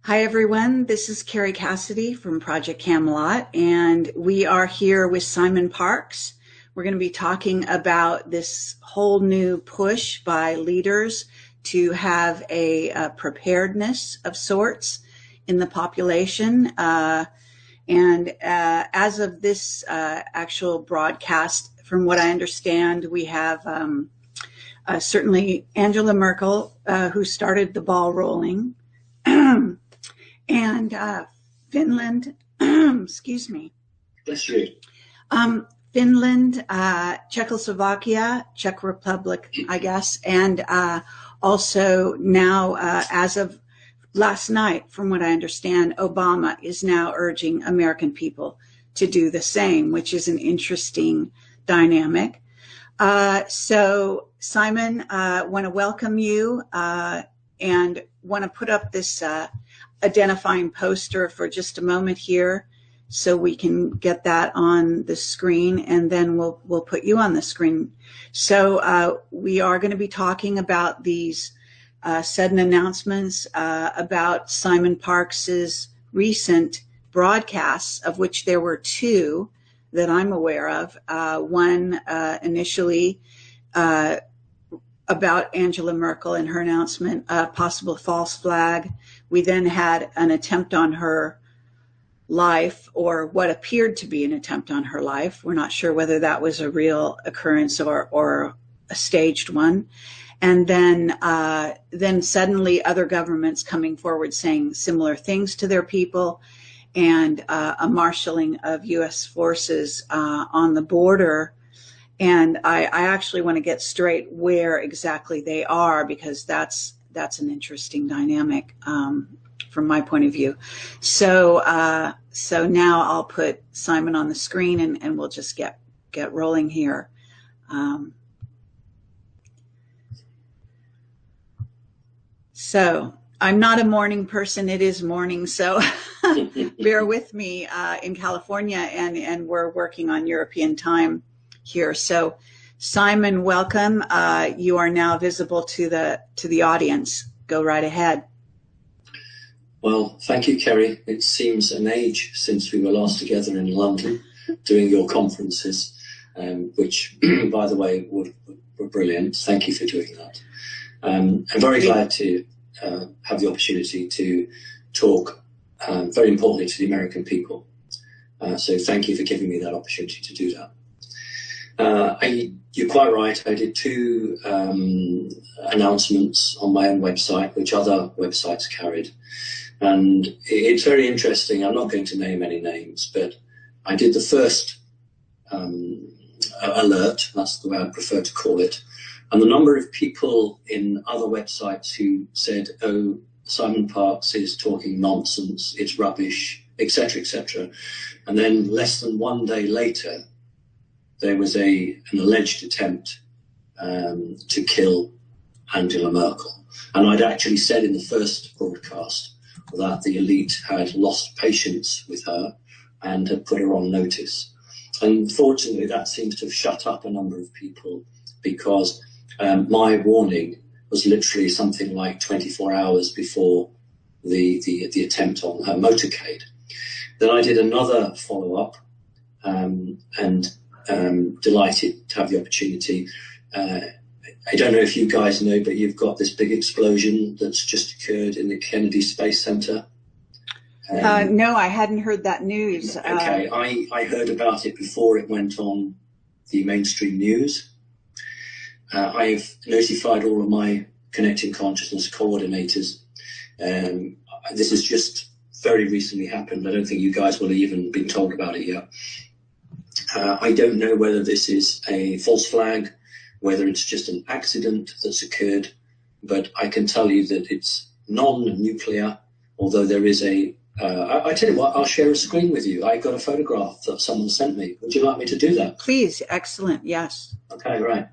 Hi, everyone. This is Carrie Cassidy from Project Camelot, and we are here with Simon Parkes. We're going to be talking about this whole new push by leaders to have a preparedness of sorts in the population. And as of this actual broadcast, from what I understand, we have certainly Angela Merkel, who started the ball rolling. And Finland, excuse me. Bless you. Finland, Czechoslovakia, Czech Republic, I guess, and also now, as of last night, from what I understand, Obama is now urging American people to do the same, which is an interesting dynamic. So, Simon, want to welcome you and want to put up this identifying poster for just a moment here so we can get that on the screen, and then we'll put you on the screen. So we are going to be talking about these sudden announcements about Simon Parkes's recent broadcasts, of which there were two that I'm aware of. One initially about Angela Merkel and her announcement, possible false flag. We then had an attempt on her life, or what appeared to be an attempt on her life. We're not sure whether that was a real occurrence or a staged one. And then suddenly other governments coming forward saying similar things to their people, and a marshaling of U.S. forces on the border. And I actually want to get straight where exactly they are, because that's an interesting dynamic from my point of view. So now I'll put Simon on the screen, and we'll just get rolling here. So I'm not a morning person. It is morning, so bear with me in California, and we're working on European time here. So, Simon, welcome. You are now visible to the audience. Go right ahead. Well, thank you, Kerry. It seems an age since we were last together in London doing your conferences, which, by the way, were brilliant. Thank you for doing that. I'm very glad to have the opportunity to talk, very importantly, to the American people. So thank you for giving me that opportunity to do that. You're quite right. I did two announcements on my own website, which other websites carried. And it's very interesting. I'm not going to name any names, but I did the first alert. That's the way I prefer to call it. And the number of people in other websites who said, oh, Simon Parkes is talking nonsense, it's rubbish, etc., etc. And then less than one day later, there was an alleged attempt to kill Angela Merkel. And I'd actually said in the first broadcast that the elite had lost patience with her and had put her on notice. Unfortunately, that seems to have shut up a number of people, because my warning was literally something like 24 hours before the attempt on her motorcade. Then I did another follow-up, and delighted to have the opportunity. I don't know if you guys know, but you've got this big explosion that's just occurred in the Kennedy Space Center. No, I hadn't heard that news. Okay, I heard about it before it went on the mainstream news. I've notified all of my Connecting Consciousness coordinators. This has just very recently happened. I don't think you guys will have even been told about it yet. I don't know whether this is a false flag, whether it's just an accident that's occurred, but I can tell you that it's non-nuclear, although there is I tell you what, I'll share a screen with you. I got a photograph that someone sent me. Would you like me to do that? Please. Excellent. Yes. Okay, right.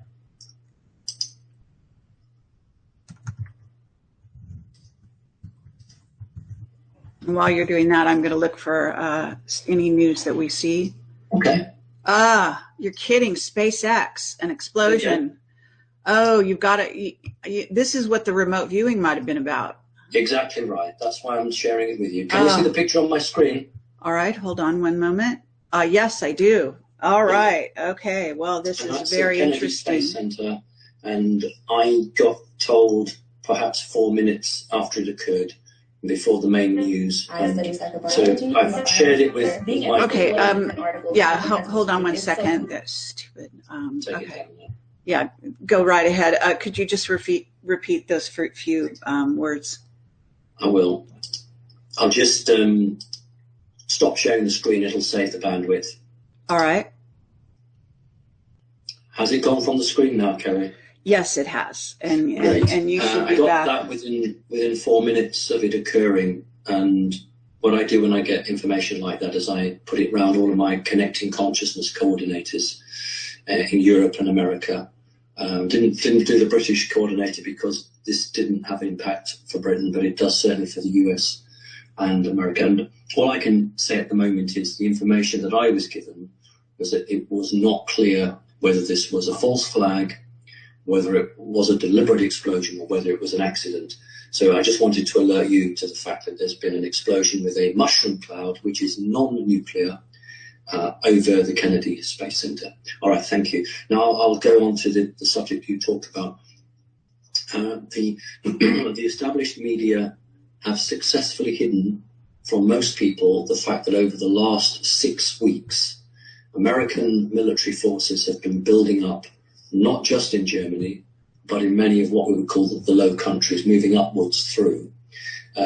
And while you're doing that, I'm going to look for any news that we see. Okay. You're kidding. SpaceX, an explosion. Okay. Oh, you've got to, this is what the remote viewing might have been about. Exactly right. That's why I'm sharing it with you. Can you see the picture on my screen? All right, hold on one moment. Yes, I do. All right. Okay. Well, this is very interesting. Space Center, and I got told perhaps 4 minutes after it occurred, before the main news. So I've shared it with my... Okay. Yeah. Hold on one second. That's stupid. Okay. Yeah. Go right ahead. Could you just repeat those few words? I will. I'll just stop sharing the screen. It'll save the bandwidth. All right. Has it gone from the screen now, Kerry? Yes, it has, and you should be back. I got that within 4 minutes of it occurring. And what I do when I get information like that is I put it around all of my connecting consciousness coordinators in Europe and America. Didn't do the British coordinator because this didn't have impact for Britain, but it does certainly for the US and America. And all I can say at the moment is the information that I was given was that it was not clear whether this was a false flag, whether it was a deliberate explosion, or whether it was an accident. So I just wanted to alert you to the fact that there's been an explosion with a mushroom cloud, which is non-nuclear, over the Kennedy Space Center. All right, thank you. Now I'll go on to the subject you talked about. The established media have successfully hidden from most people the fact that over the last 6 weeks, American military forces have been building up, not just in Germany, but in many of what we would call the low countries, moving upwards through.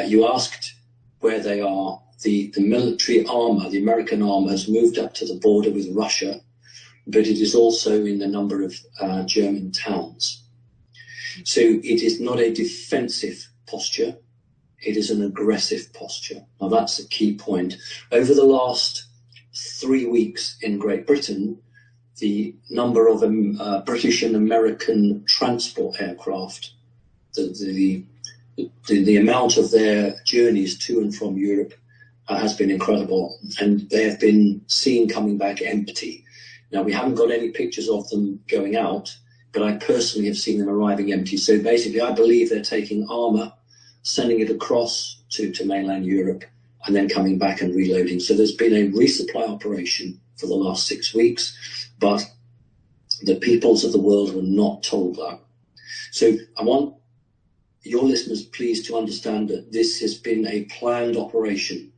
You asked where they are. The military armor, the American armor, has moved up to the border with Russia, but it is also in a number of German towns. So it is not a defensive posture, it is an aggressive posture. Now that's the key point. Over the last 3 weeks in Great Britain, the number of British and American transport aircraft, the amount of their journeys to and from Europe has been incredible, and they have been seen coming back empty. Now, we haven't got any pictures of them going out, but I personally have seen them arriving empty. So basically, I believe they're taking armour, sending it across to mainland Europe, and then coming back and reloading. So there's been a resupply operation for the last 6 weeks, but the peoples of the world were not told that. So I want your listeners please to understand that this has been a planned operation.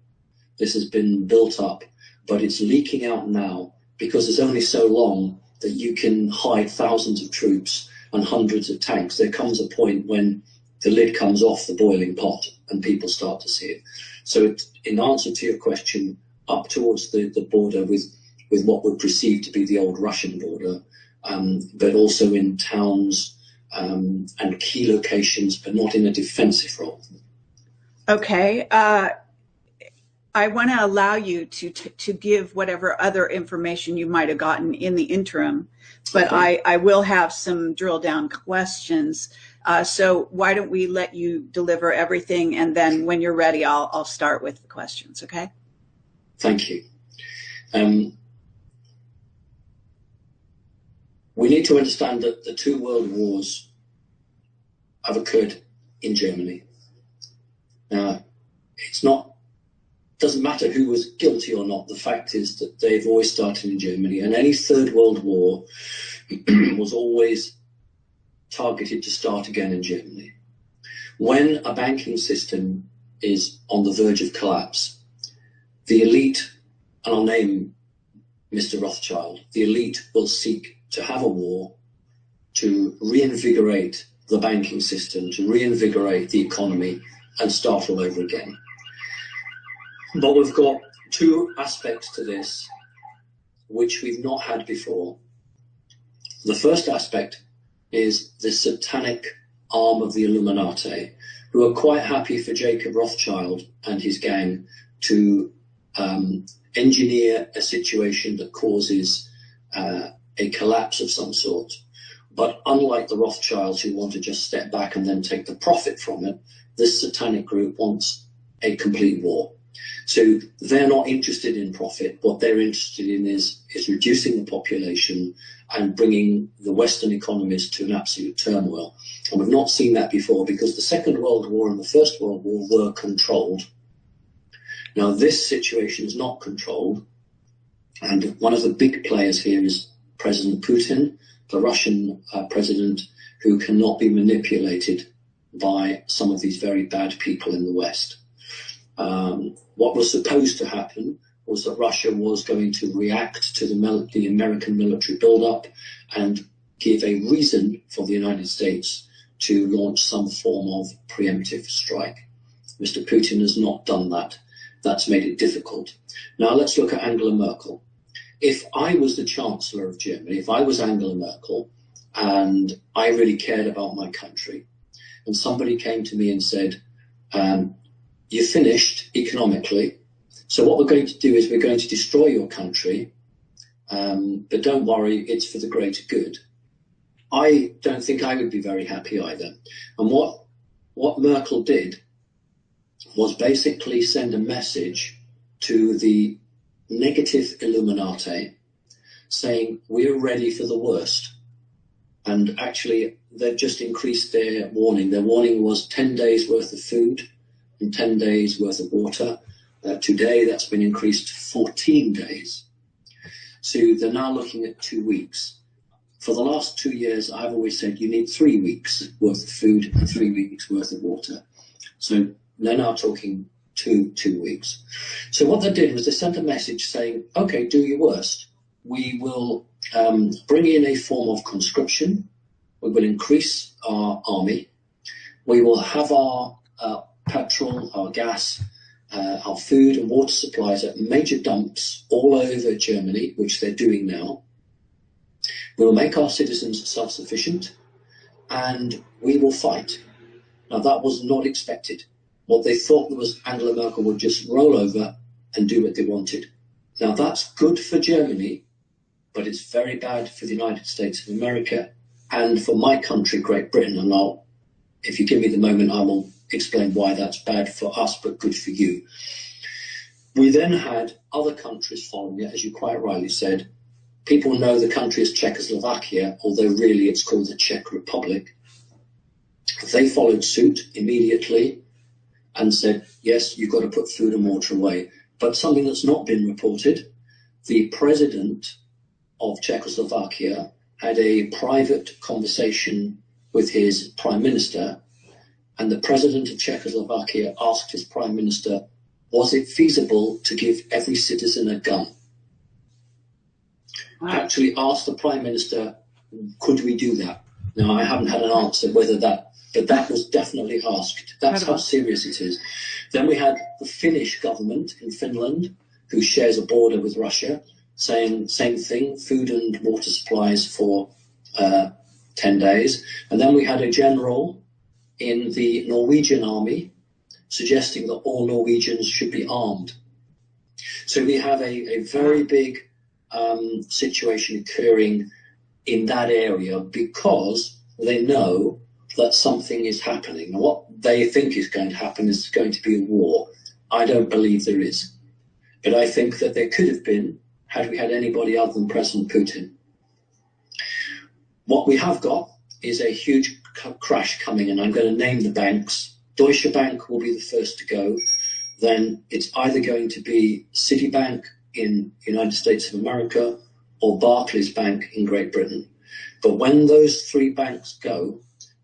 This has been built up, but it's leaking out now because there's only so long that you can hide thousands of troops and hundreds of tanks. There comes a point when the lid comes off the boiling pot and people start to see it. So in answer to your question, up towards the border with what would perceive to be the old Russian border, but also in towns and key locations, but not in a defensive role. Okay. I want to allow you to give whatever other information you might have gotten in the interim, but okay. I will have some drill down questions. So why don't we let you deliver everything, and then when you're ready, I'll start with the questions. Okay. Thank you. We need to understand that the 2 world wars have occurred in Germany. Doesn't matter who was guilty or not. The fact is that they've always started in Germany, and any 3rd World War was always targeted to start again in Germany. When a banking system is on the verge of collapse, the elite, and I'll name Mr. Rothschild, the elite will seek to have a war to reinvigorate the banking system, to reinvigorate the economy, and start all over again. But we've got 2 aspects to this which we've not had before. The first aspect is the satanic arm of the Illuminati, who are quite happy for Jacob Rothschild and his gang to engineer a situation that causes a collapse of some sort. But unlike the Rothschilds, who want to just step back and then take the profit from it, this satanic group wants a complete war. So they're not interested in profit. What they're interested in is reducing the population and bringing the Western economies to an absolute turmoil. And we've not seen that before, because the Second World War and the First World War were controlled. Now, this situation is not controlled. And one of the big players here is President Putin, the Russian president, who cannot be manipulated by some of these very bad people in the West. What was supposed to happen was that Russia was going to react to the American military buildup and give a reason for the United States to launch some form of preemptive strike. Mr. Putin has not done that. That's made it difficult. Now let's look at Angela Merkel. If I was the Chancellor of Germany, if I was Angela Merkel and I really cared about my country, and somebody came to me and said, you're finished economically, so what we're going to do is we're going to destroy your country, but don't worry, it's for the greater good. I don't think I would be very happy either. And what Merkel did was basically send a message to the negative Illuminati saying, we're ready for the worst. And actually, they've just increased their warning. Their warning was 10 days worth of food and 10 days worth of water. Today, that's been increased to 14 days. So they're now looking at 2 weeks. For the last 2 years, I've always said you need 3 weeks worth of food and 3 weeks worth of water. So they're now talking two weeks. So what they did was they sent a message saying, okay, do your worst. We will bring in a form of conscription. We will increase our army. We will have our petrol, our gas, our food and water supplies at major dumps all over Germany, which they're doing now. We will make our citizens self-sufficient, and we will fight. Now, that was not expected. What they thought was Angela Merkel would just roll over and do what they wanted. Now, that's good for Germany, but it's very bad for the United States of America and for my country, Great Britain. And if you give me the moment, I will explain why that's bad for us, but good for you. We then had other countries following it, as you quite rightly said. People know the country as Czechoslovakia, although really it's called the Czech Republic. They followed suit immediately and said, yes, you've got to put food and water away. But something that's not been reported, the president of Czechoslovakia had a private conversation with his prime minister, and the president of Czechoslovakia asked his prime minister, was it feasible to give every citizen a gun? Wow. Actually asked the prime minister, could we do that? Now, I haven't had an answer whether that, but that was definitely asked. That's how serious it is. Then we had the Finnish government in Finland, who shares a border with Russia, saying same thing, food and water supplies for 10 days. And then we had a general in the Norwegian army suggesting that all Norwegians should be armed. So we have a very big situation occurring in that area because they know that something is happening. And what they think is going to happen is going to be a war. I don't believe there is. But I think that there could have been had we had anybody other than President Putin. What we have got is a huge crash coming, and I'm going to name the banks. Deutsche Bank will be the first to go. Then it's either going to be Citibank in the United States of America or Barclays Bank in Great Britain. But when those three banks go,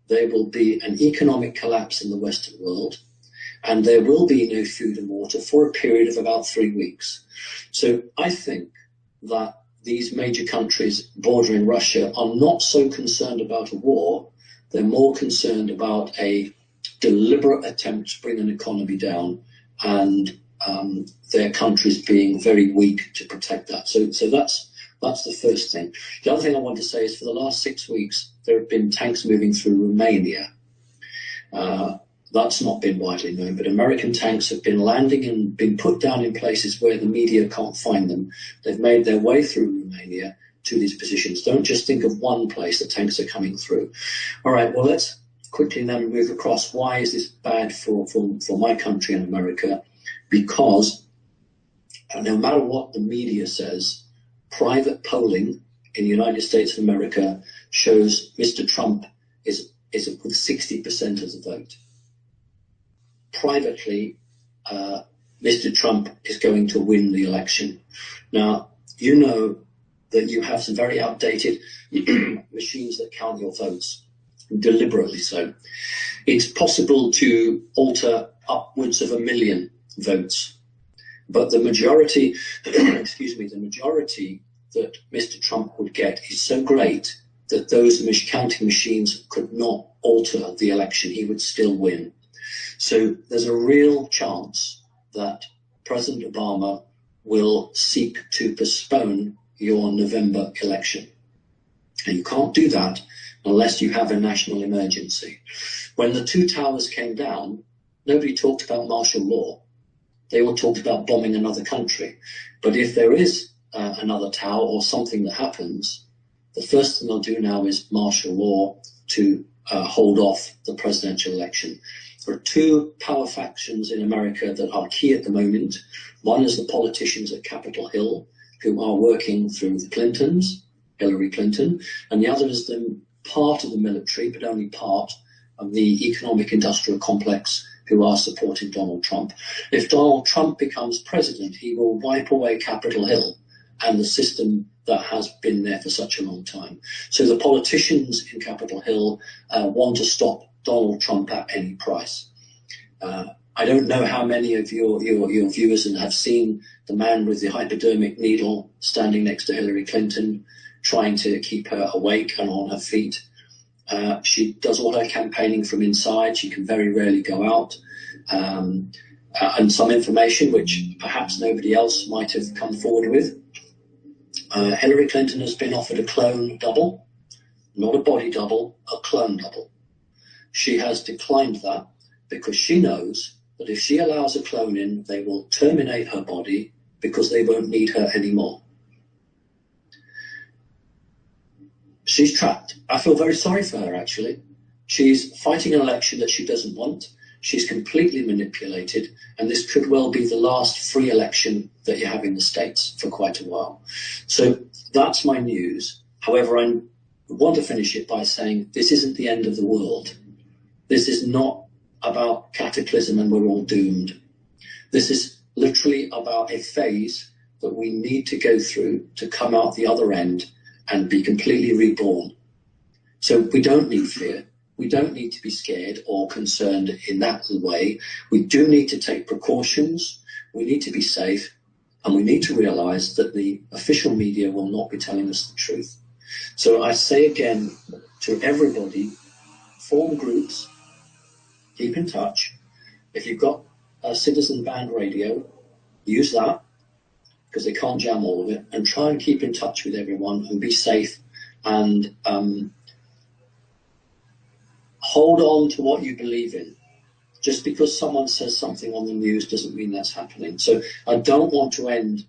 there will be an economic collapse in the Western world, and there will be no food and water for a period of about 3 weeks. So I think that these major countries bordering Russia are not so concerned about a war. They're more concerned about a deliberate attempt to bring an economy down, and their countries being very weak to protect that. So that's the first thing. The other thing I want to say is for the last 6 weeks, there have been tanks moving through Romania. That's not been widely known, but American tanks have been landing and been put down in places where the media can't find them. They've made their way through Romania to these positions. Don't just think of one place that tanks are coming through. All right, well, let's quickly then move across. Why is this bad for my country and America? because no matter what the media says, private polling in the United States of America shows Mr. Trump is with 60% of the vote. Privately, Mr. Trump is going to win the election. Now, you know that you have some very outdated machines that count your votes, deliberately so. It's possible to alter upwards of 1 million votes, but the majority, the majority that Mr. Trump would get is so great that those counting machines could not alter the election. He would still win. So there's a real chance that President Obama will seek to postpone your November election. And you can't do that unless you have a national emergency. When the two towers came down, nobody talked about martial law. They all talked about bombing another country. But if there is another tower or something that happens, the first thing they'll do now is martial law to hold off the presidential election. There are two power factions in America that are key at the moment. One is the politicians at Capitol Hill, who are working through the Clintons, Hillary Clinton, and the other is the part of the military, but only part of the economic industrial complex, who are supporting Donald Trump. If Donald Trump becomes president, he will wipe away Capitol Hill and the system that has been there for such a long time. So the politicians in Capitol Hill want to stop Donald Trump at any price. I don't know how many of your viewers have seen the man with the hypodermic needle standing next to Hillary Clinton, trying to keep her awake and on her feet. She does all her campaigning from inside. She can very rarely go out. And some information which perhaps nobody else might have come forward with. Hillary Clinton has been offered a clone double, not a body double, a clone double. She has declined that because she knows that if she allows a clone in, they will terminate her body because they won't need her anymore. She's trapped. I feel very sorry for her, actually. She's fighting an election that she doesn't want. She's completely manipulated, and this could well be the last free election that you have in the States for quite a while. So that's my news. However, I want to finish it by saying this isn't the end of the world. This is not about cataclysm and we're all doomed. This is literally about a phase that we need to go through to come out the other end and be completely reborn. So we don't need fear. We don't need to be scared or concerned in that way. We do need to take precautions. We need to be safe. And we need to realize that the official media will not be telling us the truth. So I say again to everybody, form groups, keep in touch. If you've got a citizen band radio, use that, because they can't jam all of it, and try and keep in touch with everyone and be safe and hold on to what you believe in. Just because someone says something on the news doesn't mean that's happening. So I don't want to end,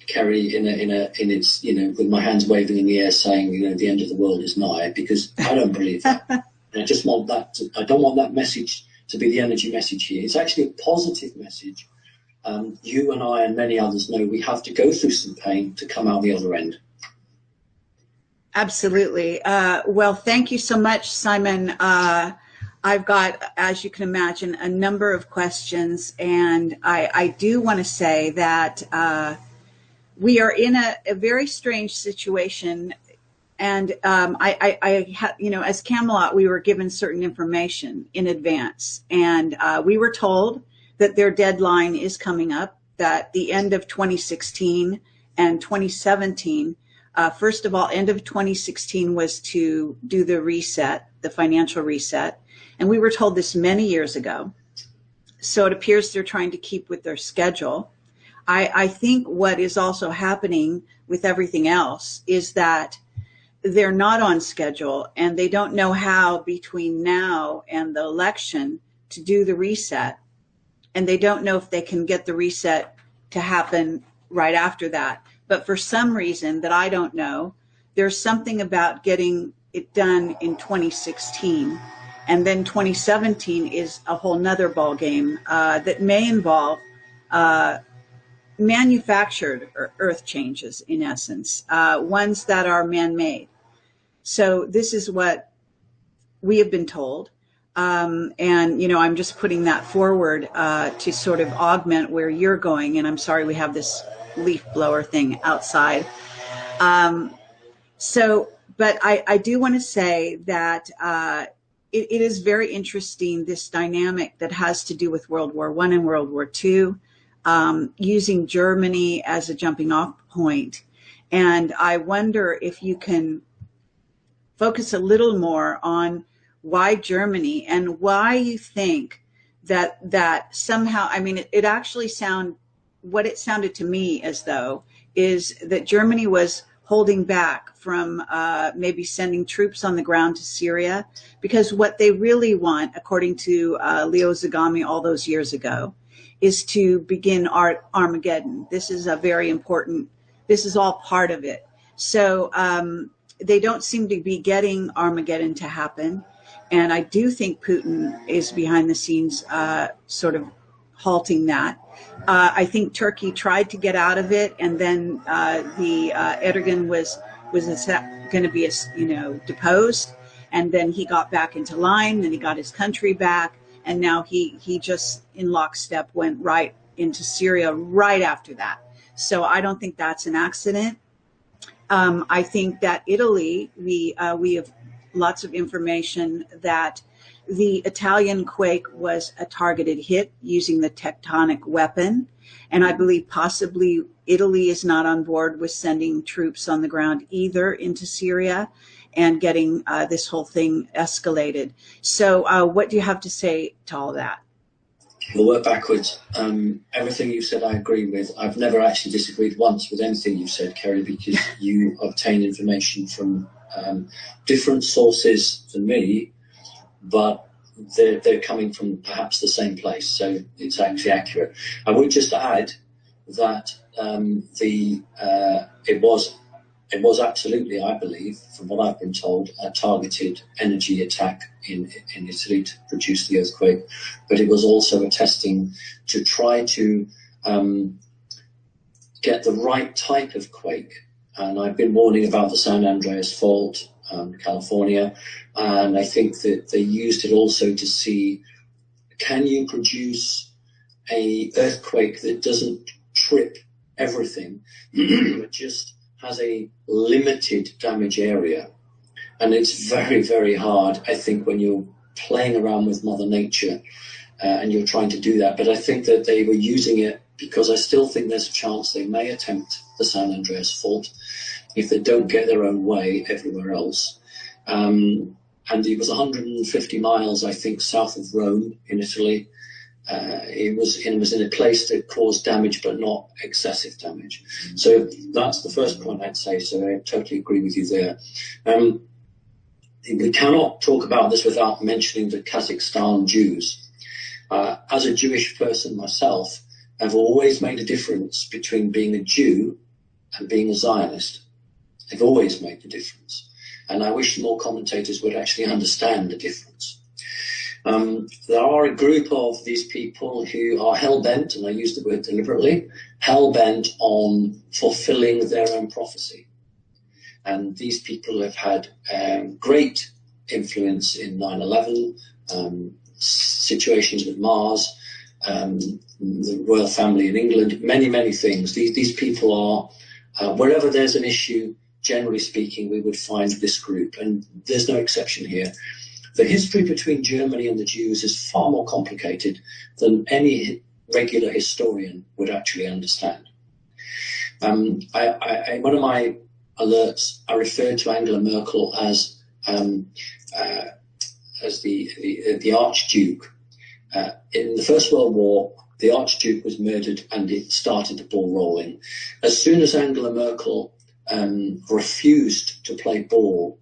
Kerry, in its, with my hands waving in the air saying, the end of the world is nigh, because I don't believe that. And I just want that. I don't want that message to be the energy message here. It's actually a positive message. You and I and many others know we have to go through some pain to come out the other end. Absolutely. Well, thank you so much, Simon. I've got, as you can imagine, a number of questions, and I do want to say that we are in a very strange situation. And as Camelot, we were given certain information in advance, and we were told that their deadline is coming up, that the end of 2016 and 2017, first of all, end of 2016 was to do the reset, the financial reset. And we were told this many years ago. So it appears they're trying to keep with their schedule. I think what is also happening with everything else is that they're not on schedule, and they don't know how between now and the election to do the reset. And they don't know if they can get the reset to happen right after that. But for some reason that I don't know, there's something about getting it done in 2016. And then 2017 is a whole nother ball game that may involve manufactured earth changes, in essence, ones that are man-made. So this is what we have been told. And, you know, I'm just putting that forward to sort of augment where you're going. And I'm sorry we have this leaf blower thing outside. But I do want to say that it is very interesting, this dynamic that has to do with World War I and World War II, using Germany as a jumping off point. And I wonder if you can focus a little more on why Germany and why you think that somehow, I mean, it actually what it sounded to me as though is that Germany was holding back from maybe sending troops on the ground to Syria, because what they really want, according to Leo Zagami all those years ago, is to begin Armageddon. This is a very important, this is all part of it. So they don't seem to be getting Armageddon to happen. And I do think Putin is behind the scenes sort of halting that. I think Turkey tried to get out of it, and then Erdogan was going to be, deposed, and then he got back into line, then he got his country back, and now he just in lockstep went right into Syria right after that. So I don't think that's an accident. I think that Italy, we have lots of information that the Italian quake was a targeted hit using the tectonic weapon. And I believe possibly Italy is not on board with sending troops on the ground either into Syria and getting this whole thing escalated. So what do you have to say to all that? We'll work backwards. Everything you said I agree with. I've never actually disagreed once with anything you've said, Kerry, because you obtain information from different sources than me, but they're coming from perhaps the same place, so it's actually accurate. I would just add that it was absolutely, I believe, from what I've been told, a targeted energy attack in Italy to produce the earthquake, but it was also a testing to try to get the right type of quake. And I've been warning about the San Andreas Fault, California, and I think that they used it also to see, can you produce a earthquake that doesn't trip everything, but just has a limited damage area. And it's very, very hard, I think, when you're playing around with Mother Nature and you're trying to do that. But I think that they were using it because I still think there's a chance they may attempt the San Andreas Fault if they don't get their own way everywhere else. And it was 150 miles, I think, south of Rome in Italy. It was in a place that caused damage, but not excessive damage. So that's the first point I'd say. So I totally agree with you there. We cannot talk about this without mentioning the Kazakhstan Jews. As a Jewish person myself, I've always made a difference between being a Jew and being a Zionist. I've always made the difference. And I wish more commentators would actually understand the difference. There are a group of these people who are hell-bent, and I use the word deliberately, hell-bent on fulfilling their own prophecy. And these people have had great influence in 9/11, situations with Mars, the royal family in England, many, many things. These people are, wherever there's an issue, generally speaking, we would find this group, and there's no exception here. The history between Germany and the Jews is far more complicated than any regular historian would actually understand. One of my alerts, I referred to Angela Merkel as the Archduke. In the First World War, the Archduke was murdered, and it started the ball rolling. As soon as Angela Merkel refused to play ball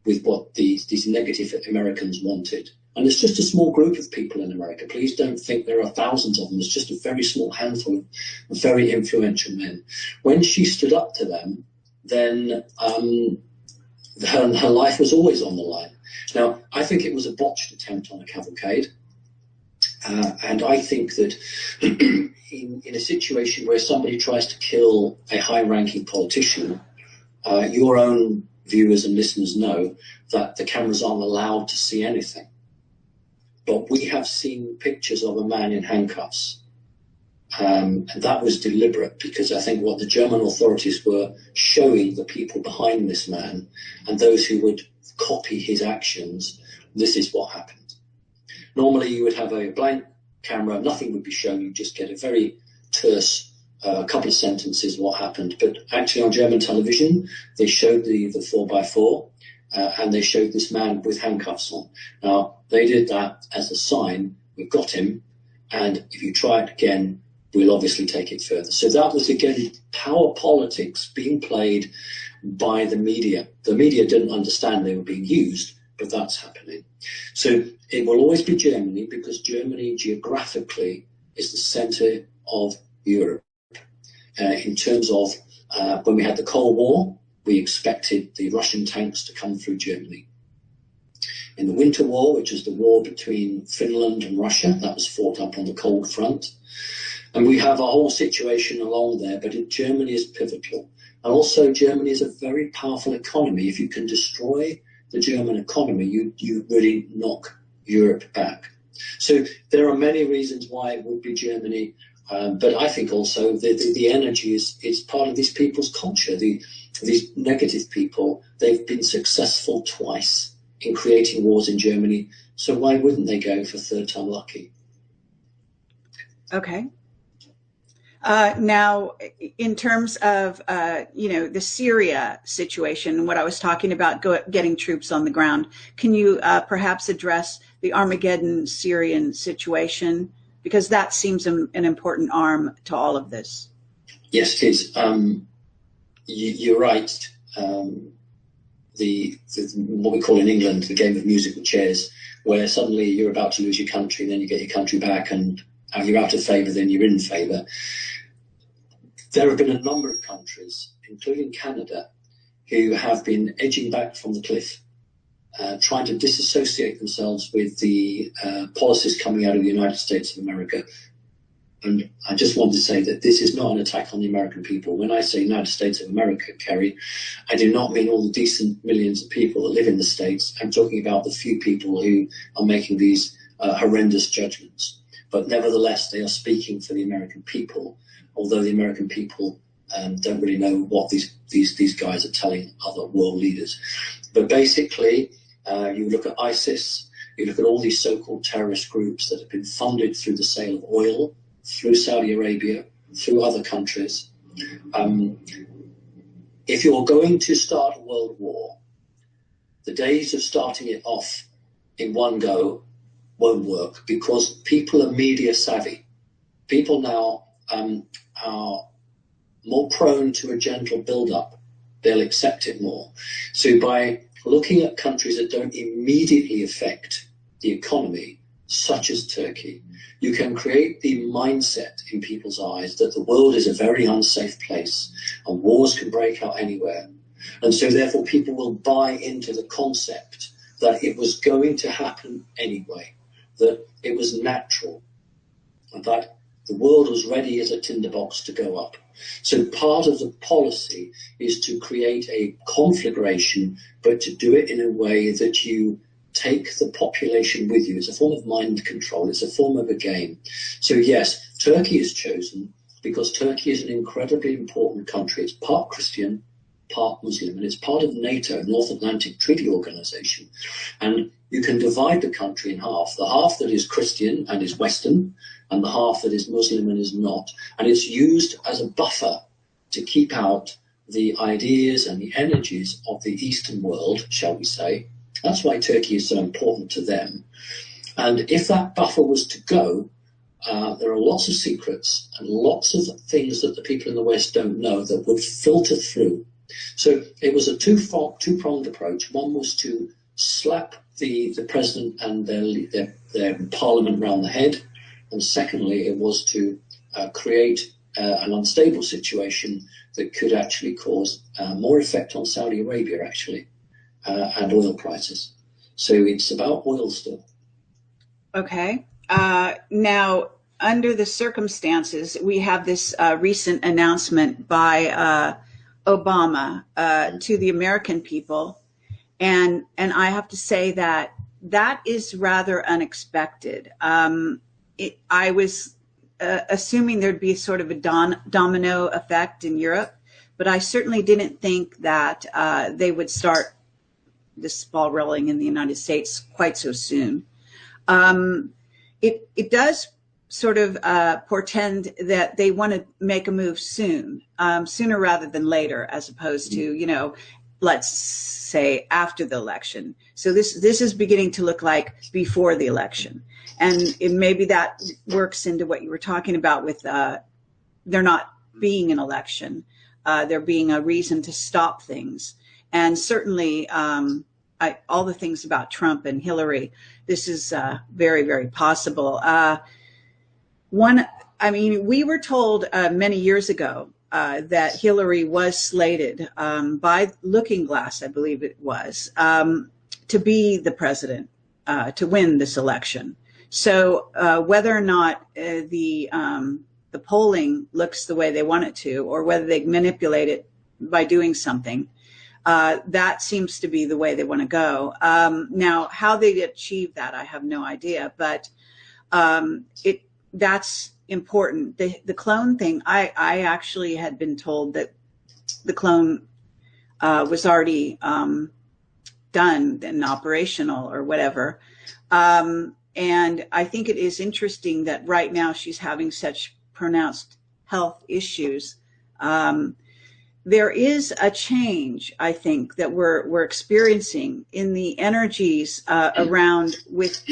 with what these negative Americans wanted. And it's just a small group of people in America. Please don't think there are thousands of them. It's just a very small handful of very influential men. When she stood up to them, then her life was always on the line. Now, I think it was a botched attempt on a cavalcade. And I think that in a situation where somebody tries to kill a high-ranking politician, your own viewers and listeners know that the cameras aren't allowed to see anything. But we have seen pictures of a man in handcuffs. And that was deliberate, because I think what the German authorities were showing the people behind this man and those who would copy his actions, this is what happened. Normally you would have a blank camera, nothing would be shown, you just get a very terse couple of sentences what happened. But actually on German television, they showed the 4x4 and they showed this man with handcuffs on. Now, they did that as a sign, we've got him, and if you try it again, we'll obviously take it further. So that was, again, power politics being played by the media. The media didn't understand they were being used, but that's happening. So it will always be Germany, because Germany geographically is the centre of Europe. In terms of when we had the Cold War, we expected the Russian tanks to come through Germany. In the Winter War, which is the war between Finland and Russia, that was fought up on the cold front. And we have a whole situation along there, but Germany is pivotal. And also Germany is a very powerful economy. If you can destroy the German economy, you really knock Europe back. So there are many reasons why it would be Germany, but I think also the energy is part of these people's culture. These negative people, they've been successful twice in creating wars in Germany, so why wouldn't they go for third time lucky? Okay. Now, in terms of, the Syria situation, what I was talking about, getting troops on the ground, can you perhaps address the Armageddon Syrian situation? Because that seems an important arm to all of this. Yes, it is. You're right. What we call in England the game of musical chairs, where suddenly you're about to lose your country, then you get your country back, and you're out of favour, then you're in favour. There have been a number of countries, including Canada, who have been edging back from the cliff, trying to disassociate themselves with the policies coming out of the United States of America. And I just want to say that this is not an attack on the American people. When I say United States of America, Kerry, I do not mean all the decent millions of people that live in the States. I'm talking about the few people who are making these horrendous judgments. But nevertheless, they are speaking for the American people, although the American people don't really know what these guys are telling other world leaders. But basically, you look at ISIS, you look at all these so-called terrorist groups that have been funded through the sale of oil, through Saudi Arabia, through other countries. If you're going to start a world war, the days of starting it off in one go won't work, because people are media savvy. People now are more prone to a gentle build-up. They'll accept it more. So by looking at countries that don't immediately affect the economy, such as Turkey, you can create the mindset in people's eyes that the world is a very unsafe place and wars can break out anywhere. And so therefore people will buy into the concept that it was going to happen anyway, that it was natural, and that the world was ready as a tinderbox to go up. So part of the policy is to create a conflagration, but to do it in a way that you take the population with you. It's a form of mind control. It's a form of a game. So yes, Turkey is chosen because Turkey is an incredibly important country. It's part Christian, part Muslim, and it's part of NATO, North Atlantic Treaty Organization. And you can divide the country in half. The half that is Christian and is Western, and the half that is Muslim and is not. And it's used as a buffer to keep out the ideas and the energies of the Eastern world, shall we say. That's why Turkey is so important to them. And if that buffer was to go, there are lots of secrets and lots of things that the people in the West don't know that would filter through. So it was a two-pronged approach. One was to slap the president and their parliament round the head. And secondly, it was to create an unstable situation that could actually cause more effect on Saudi Arabia, actually, and oil prices. So it's about oil still. Okay. Now, under the circumstances, we have this recent announcement by Obama to the American people, and I have to say that is rather unexpected. I was assuming there'd be sort of a domino effect in Europe, but I certainly didn't think that they would start this ball rolling in the United States quite so soon. It does sort of portend that they want to make a move soon, sooner rather than later, as opposed to, let's say after the election. So this is beginning to look like before the election. And maybe that works into what you were talking about with there not being an election, there being a reason to stop things. And certainly all the things about Trump and Hillary, this is very, very possible. We were told many years ago that Hillary was slated by Looking Glass, I believe it was, to be the president, to win this election. So whether or not the polling looks the way they want it to, or whether they manipulate it by doing something, that seems to be the way they want to go. Now, how they achieve that, I have no idea, but that's important. The clone thing, I actually had been told that the clone was already done and operational or whatever. And I think it is interesting that right now she's having such pronounced health issues. There is a change, I think, that we're experiencing in the energies around with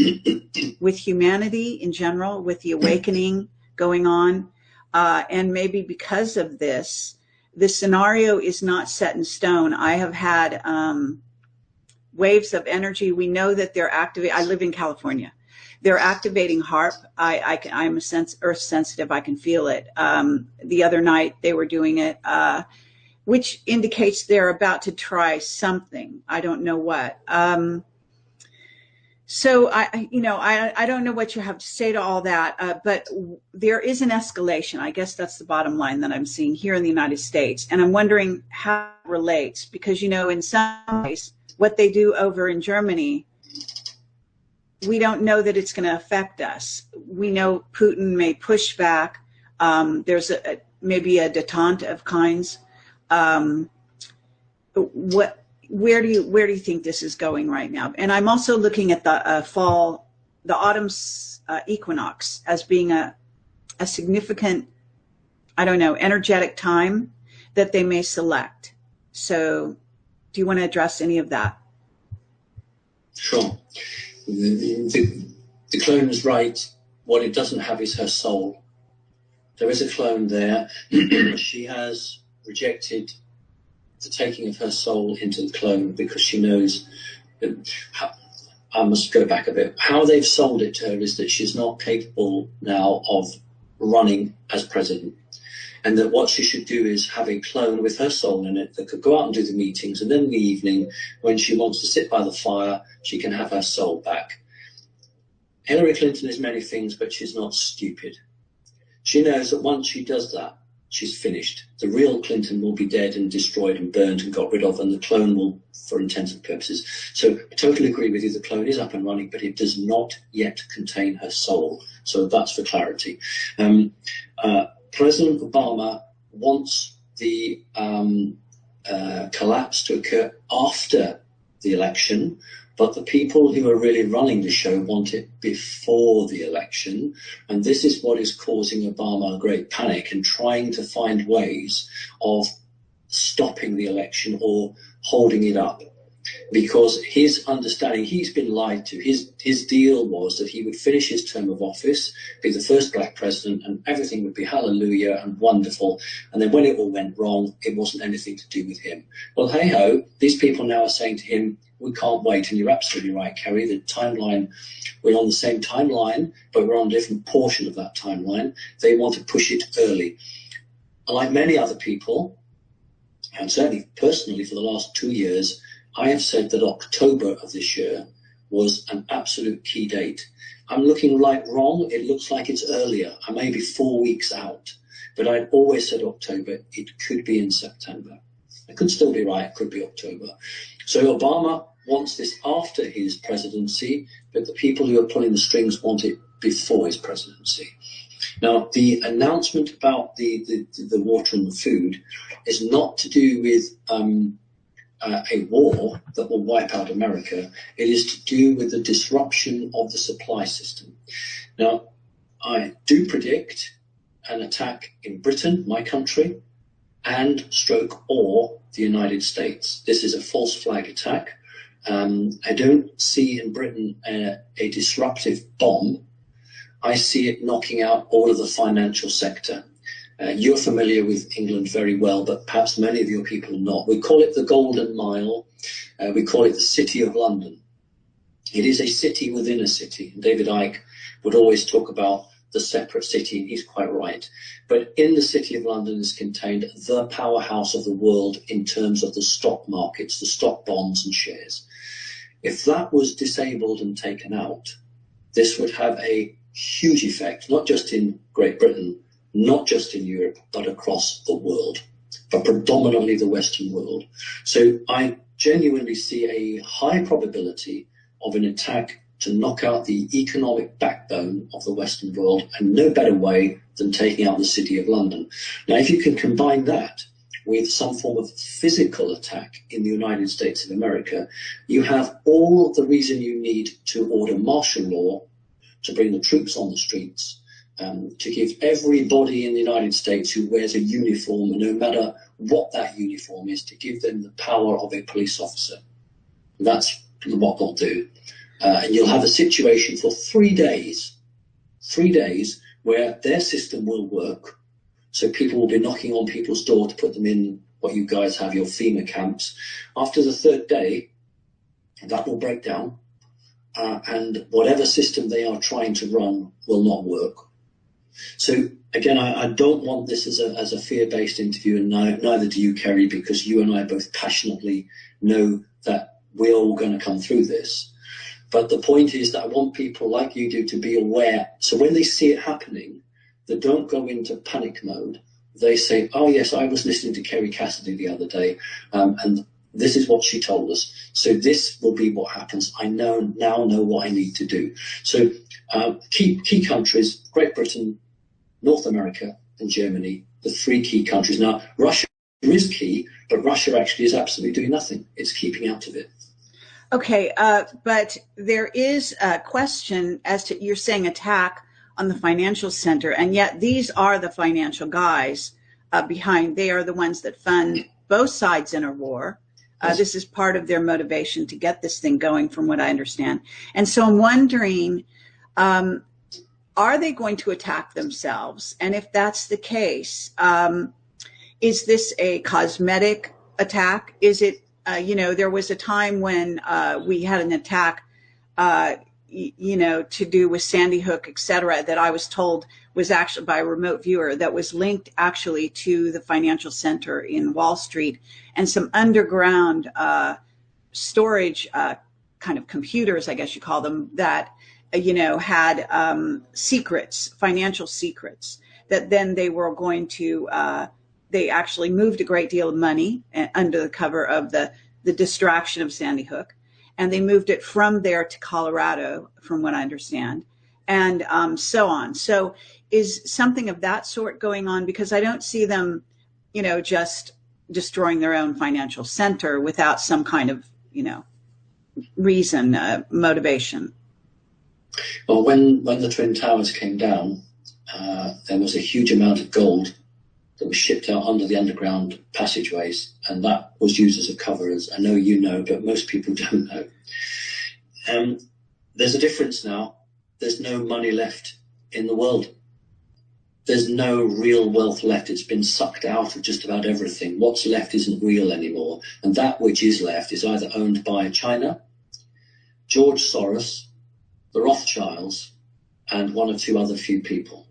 humanity in general, with the awakening going on. And maybe because of this, the scenario is not set in stone. I have had waves of energy. We know that they're activating. I live in California. They're activating HAARP. I'm earth sensitive. I can feel it. The other night they were doing it, which indicates they're about to try something. I don't know what. So I don't know what you have to say to all that, but there is an escalation. I guess that's the bottom line that I'm seeing here in the United States. And I'm wondering how it relates, because, in some ways, what they do over in Germany, we don't know that it's going to affect us. We know Putin may push back. There's maybe a detente of kinds. Where do you think this is going right now? And I'm also looking at the autumn equinox as being a significant, energetic time that they may select. So do you want to address any of that? Sure. The clone is right. What it doesn't have is her soul. There is a clone there. She has rejected the taking of her soul into the clone because she knows I must go back a bit. How they've sold it to her is that she's not capable now of running as president, and that what she should do is have a clone with her soul in it that could go out and do the meetings, and then in the evening, when she wants to sit by the fire, she can have her soul back. Hillary Clinton is many things, but she's not stupid. She knows that once she does that, she's finished. The real Clinton will be dead and destroyed and burned and got rid of, and the clone will, for intents and purposes. So I totally agree with you. The clone is up and running, but it does not yet contain her soul. So that's for clarity. President Obama wants the collapse to occur after the election, but the people who are really running the show want it before the election. And this is what is causing Obama a great panic and trying to find ways of stopping the election or holding it up. Because his understanding, he's been lied to. His deal was that he would finish his term of office, be the first black president, and everything would be hallelujah and wonderful. And then when it all went wrong, it wasn't anything to do with him. Well, hey-ho, these people now are saying to him, we can't wait. And you're absolutely right, Kerry. The timeline, we're on the same timeline, but we're on a different portion of that timeline. They want to push it early. Like many other people, and certainly personally for the last 2 years, I have said that October of this year was an absolute key date. I'm looking like wrong. It looks like it's earlier. I may be 4 weeks out, but I'd always said October. It could be in September. I could still be right. It could be October. So Obama wants this after his presidency, but the people who are pulling the strings want it before his presidency. Now, the announcement about the water and the food is not to do with a war that will wipe out America. It is to do with the disruption of the supply system. Now, I do predict an attack in Britain, my country, and or the United States. This is a false flag attack. I don't see in Britain a disruptive bomb. I see it knocking out all of the financial sector. You're familiar with England very well, but perhaps many of your people are not. We call it the Golden Mile. We call it the City of London. It is a city within a city. David Icke would always talk about the separate city, and he's quite right. But in the City of London is contained the powerhouse of the world in terms of the stock markets, the stock bonds and shares. If that was disabled and taken out, this would have a huge effect, not just in Great Britain, not just in Europe, but across the world, but predominantly the Western world. So I genuinely see a high probability of an attack to knock out the economic backbone of the Western world, and no better way than taking out the City of London. Now, if you can combine that with some form of physical attack in the United States of America, you have all the reason you need to order martial law, to bring the troops on the streets, to give everybody in the United States who wears a uniform, and no matter what that uniform is, to give them the power of a police officer. That's what they'll do. And you'll have a situation for 3 days, where their system will work. So people will be knocking on people's door to put them in what you guys have, your FEMA camps. After the third day, that will break down. And whatever system they are trying to run will not work. So again, I don't want this as a fear-based interview, and neither do you, Kerry, because you and I both passionately know that we're all going to come through this. But the point is that I want people like you do to be aware. So when they see it happening, they don't go into panic mode. They say, oh yes, I was listening to Kerry Cassidy the other day, and this is what she told us. So this will be what happens. I now know what I need to do. So key countries, Great Britain, North America, and Germany, the 3 key countries. Now, Russia is key, but Russia actually is absolutely doing nothing. It's keeping out of it. Okay, but there is a question as to, you're saying attack on the financial center, and yet these are the financial guys behind. They are the ones that fund both sides in a war. This is part of their motivation to get this thing going, from what I understand. And so I'm wondering, are they going to attack themselves? And if that's the case, is this a cosmetic attack? Is it, there was a time when we had an attack, to do with Sandy Hook, et cetera, that I was told was actually by a remote viewer that was linked actually to the financial center in Wall Street, and some underground storage kind of computers, I guess you call them, that, had secrets, financial secrets, that then they were going to, they actually moved a great deal of money under the cover of the distraction of Sandy Hook. And they moved it from there to Colorado, from what I understand, and so on. So is something of that sort going on? Because I don't see them, just destroying their own financial center without some kind of, reason, motivation. Well, when the Twin Towers came down, there was a huge amount of gold that was shipped out under the underground passageways, and that was used as a cover, as I know you know, but most people don't know. There's a difference now. There's no money left in the world. There's no real wealth left. It's been sucked out of just about everything. What's left isn't real anymore, and that which is left is either owned by China, George Soros, the Rothschilds, and 1 or 2 other few people.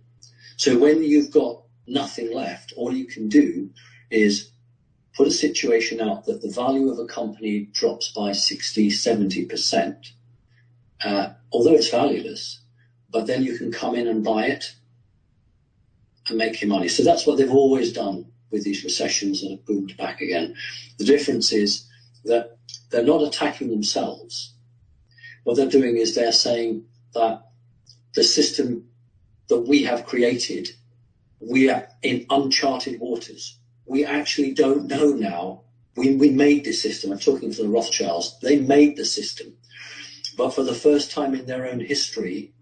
So when you've got nothing left, all you can do is put a situation out that the value of a company drops by 60, 70%, although it's valueless, but then you can come in and buy it and make your money. So that's what they've always done with these recessions that have boomed back again. The difference is that they're not attacking themselves. What they're doing is they're saying that the system that we have created, we are in uncharted waters. We actually don't know now. We made this system. I'm talking to the Rothschilds. They made the system. But for the first time in their own history,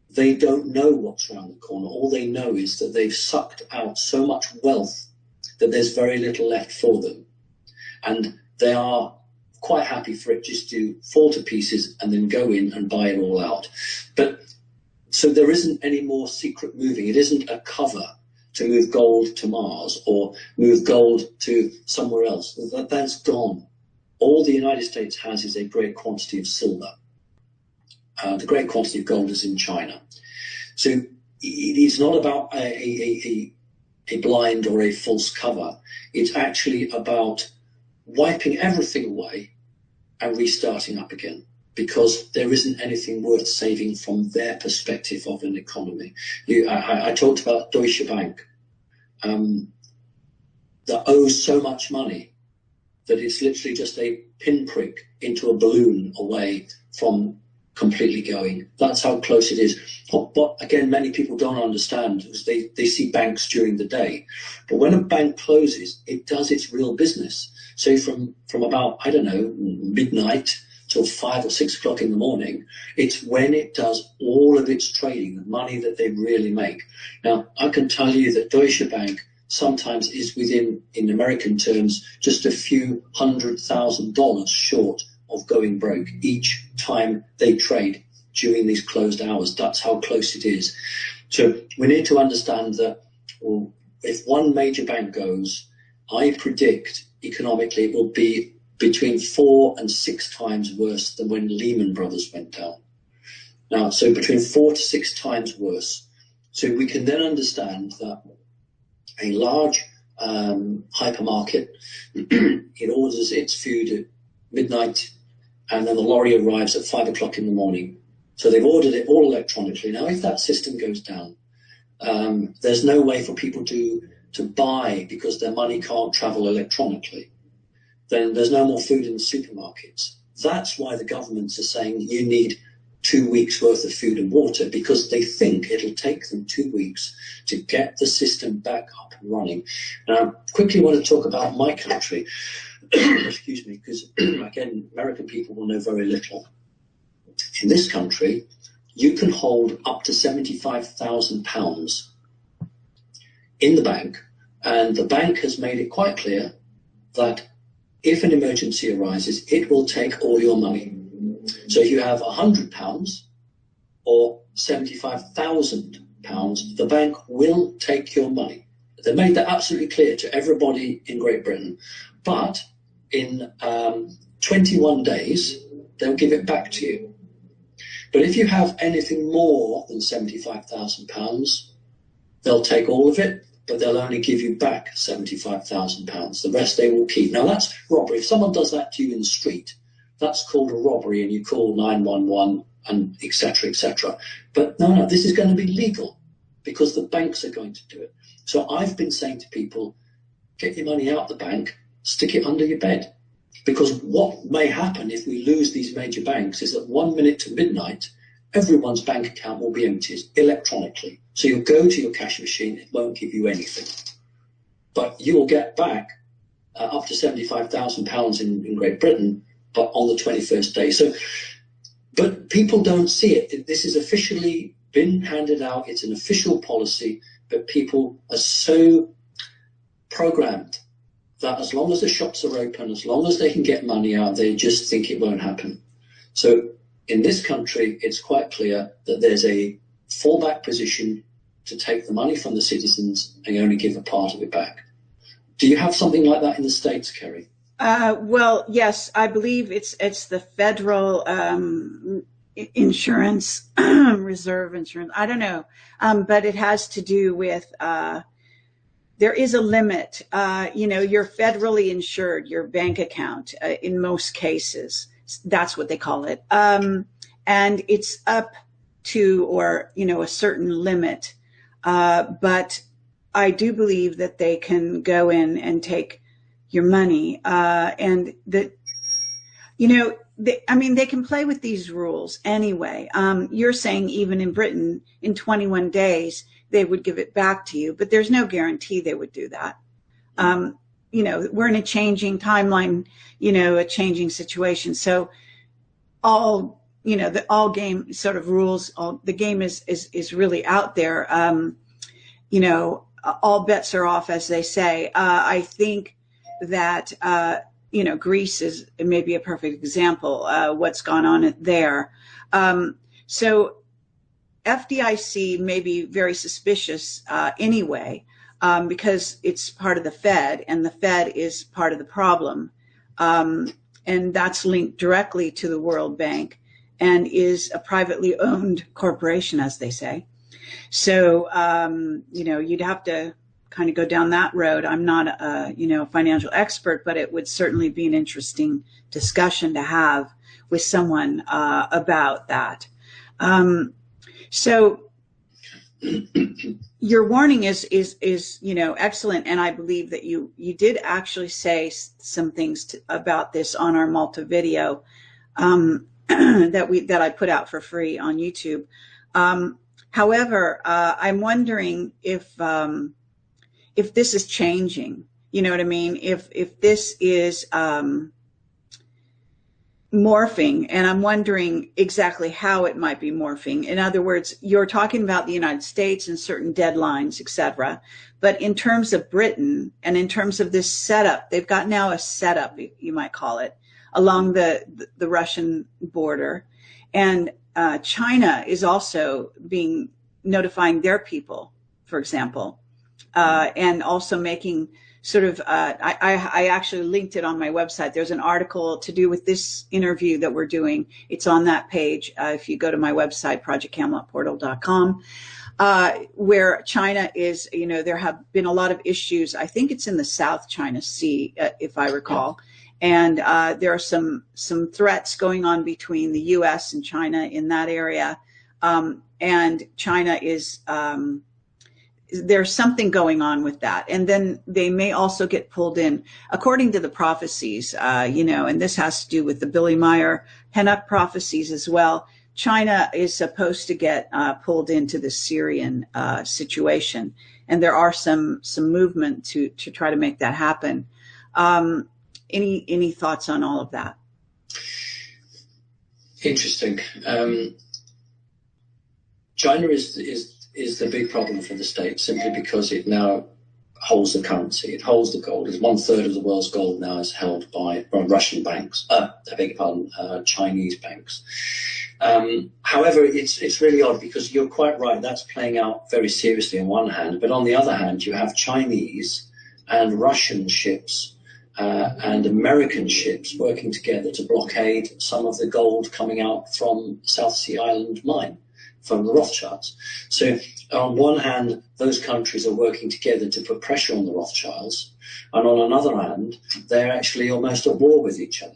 they don't know what's around the corner. All they know is that they've sucked out so much wealth that there's very little left for them. And they are quite happy for it just to fall to pieces and then go in and buy it all out. But so there isn't any more secret moving. It isn't a cover to move gold to Mars or move gold to somewhere else. That's gone. All the United States has is a great quantity of silver. The great quantity of gold is in China. So it is not about a blind or a false cover. It's actually about wiping everything away and restarting up again, because there isn't anything worth saving from their perspective of an economy. I talked about Deutsche Bank, that owes so much money that it's literally just a pinprick into a balloon away from completely going. That's how close it is. What again, many people don't understand is they see banks during the day. But when a bank closes, it does its real business. So from about, I don't know, midnight till 5 or 6 o'clock in the morning, it's when it does all of its trading, the money that they really make. Now, I can tell you that Deutsche Bank sometimes is within, in American terms, just a few $100,000 short of going broke each time they trade during these closed hours. That's how close it is. So we need to understand that, well, if one major bank goes, I predict economically it will be between 4 and 6 times worse than when Lehman Brothers went down. Now, so between 4 to 6 times worse. So we can then understand that a large hypermarket, it orders its food at midnight, and then the lorry arrives at 5 o'clock in the morning. So they've ordered it all electronically. Now, if that system goes down, there's no way for people to buy because their money can't travel electronically. Then there's no more food in the supermarkets. That's why the governments are saying you need 2 weeks worth of food and water, because they think it'll take them 2 weeks to get the system back up and running. And I quickly want to talk about my country, excuse me, because again, American people will know very little. In this country, you can hold up to £75,000 in the bank, and the bank has made it quite clear that if an emergency arises, it will take all your money. So if you have £100 or £75,000, the bank will take your money. They made that absolutely clear to everybody in Great Britain. But in 21 days, they'll give it back to you. But if you have anything more than £75,000, they'll take all of it, but they'll only give you back £75,000. The rest they will keep. Now, that's robbery. If someone does that to you in the street, that's called a robbery, and you call 911 and et cetera, et cetera. But no, this is going to be legal because the banks are going to do it. So I've been saying to people, get your money out the bank, stick it under your bed. Because what may happen if we lose these major banks is that 1 minute to midnight, everyone's bank account will be emptied electronically. So you'll go to your cash machine, it won't give you anything. But you will get back up to £75,000 in Great Britain, but on the 21st day. So, but people don't see it. This has officially been handed out. It's an official policy, but people are so programmed that as long as the shops are open, as long as they can get money out, they just think it won't happen. So in this country, it's quite clear that there's a fallback position to take the money from the citizens and only give a part of it back. Do you have something like that in the States, Kerry? Well, yes, I believe it's the federal insurance, reserve insurance. I don't know, but it has to do with there is a limit. You're federally insured, your bank account in most cases. That's what they call it. And and it's up to, or, a certain limit. But I do believe that they can go in and take your money, and that, they can play with these rules anyway. You're saying even in Britain, in 21 days, they would give it back to you, but there's no guarantee they would do that. We're in a changing timeline, a changing situation. So all game sort of rules, the game is really out there. All bets are off, as they say. I think that, Greece is maybe a perfect example, what's gone on there. So FDIC may be very suspicious anyway, because it's part of the Fed, and the Fed is part of the problem. And that's linked directly to the World Bank and is a privately owned corporation, as they say. So, you'd have to kind of go down that road. I'm not a financial expert, but it would certainly be an interesting discussion to have with someone about that. So your warning is excellent, and I believe that you did actually say some things about this on our Malta video that I put out for free on YouTube. However, I'm wondering if this is changing. You know what I mean? If this is morphing, and I'm wondering exactly how it might be morphing. In other words, you're talking about the United States and certain deadlines, etc. But in terms of Britain, and in terms of this setup, they've got now a setup, you might call it, along the Russian border. And China is also notifying their people, for example, and also making sort of, I actually linked it on my website. There's an article to do with this interview that we're doing. It's on that page. If you go to my website, projectcamelotportal.com, where China is, there have been a lot of issues. I think it's in the South China Sea, if I recall. And there are some threats going on between the U.S. and China in that area. And China is, there's something going on with that. And then they may also get pulled in, according to the prophecies, and this has to do with the Billy Meyer Pennock prophecies as well. China is supposed to get pulled into the Syrian situation. And there are some movement to try to make that happen. Any thoughts on all of that? Interesting. China is the big problem for the state, simply because it now holds the currency, it holds the gold. 1/3 of the world's gold now is held by Russian banks, Chinese banks. However, it's really odd, because you're quite right, that's playing out very seriously on one hand, but on the other hand, you have Chinese and Russian ships and American ships working together to blockade some of the gold coming out from South Sea Island mine, from the Rothschilds. So on one hand, those countries are working together to put pressure on the Rothschilds, and on another hand, they're actually almost at war with each other.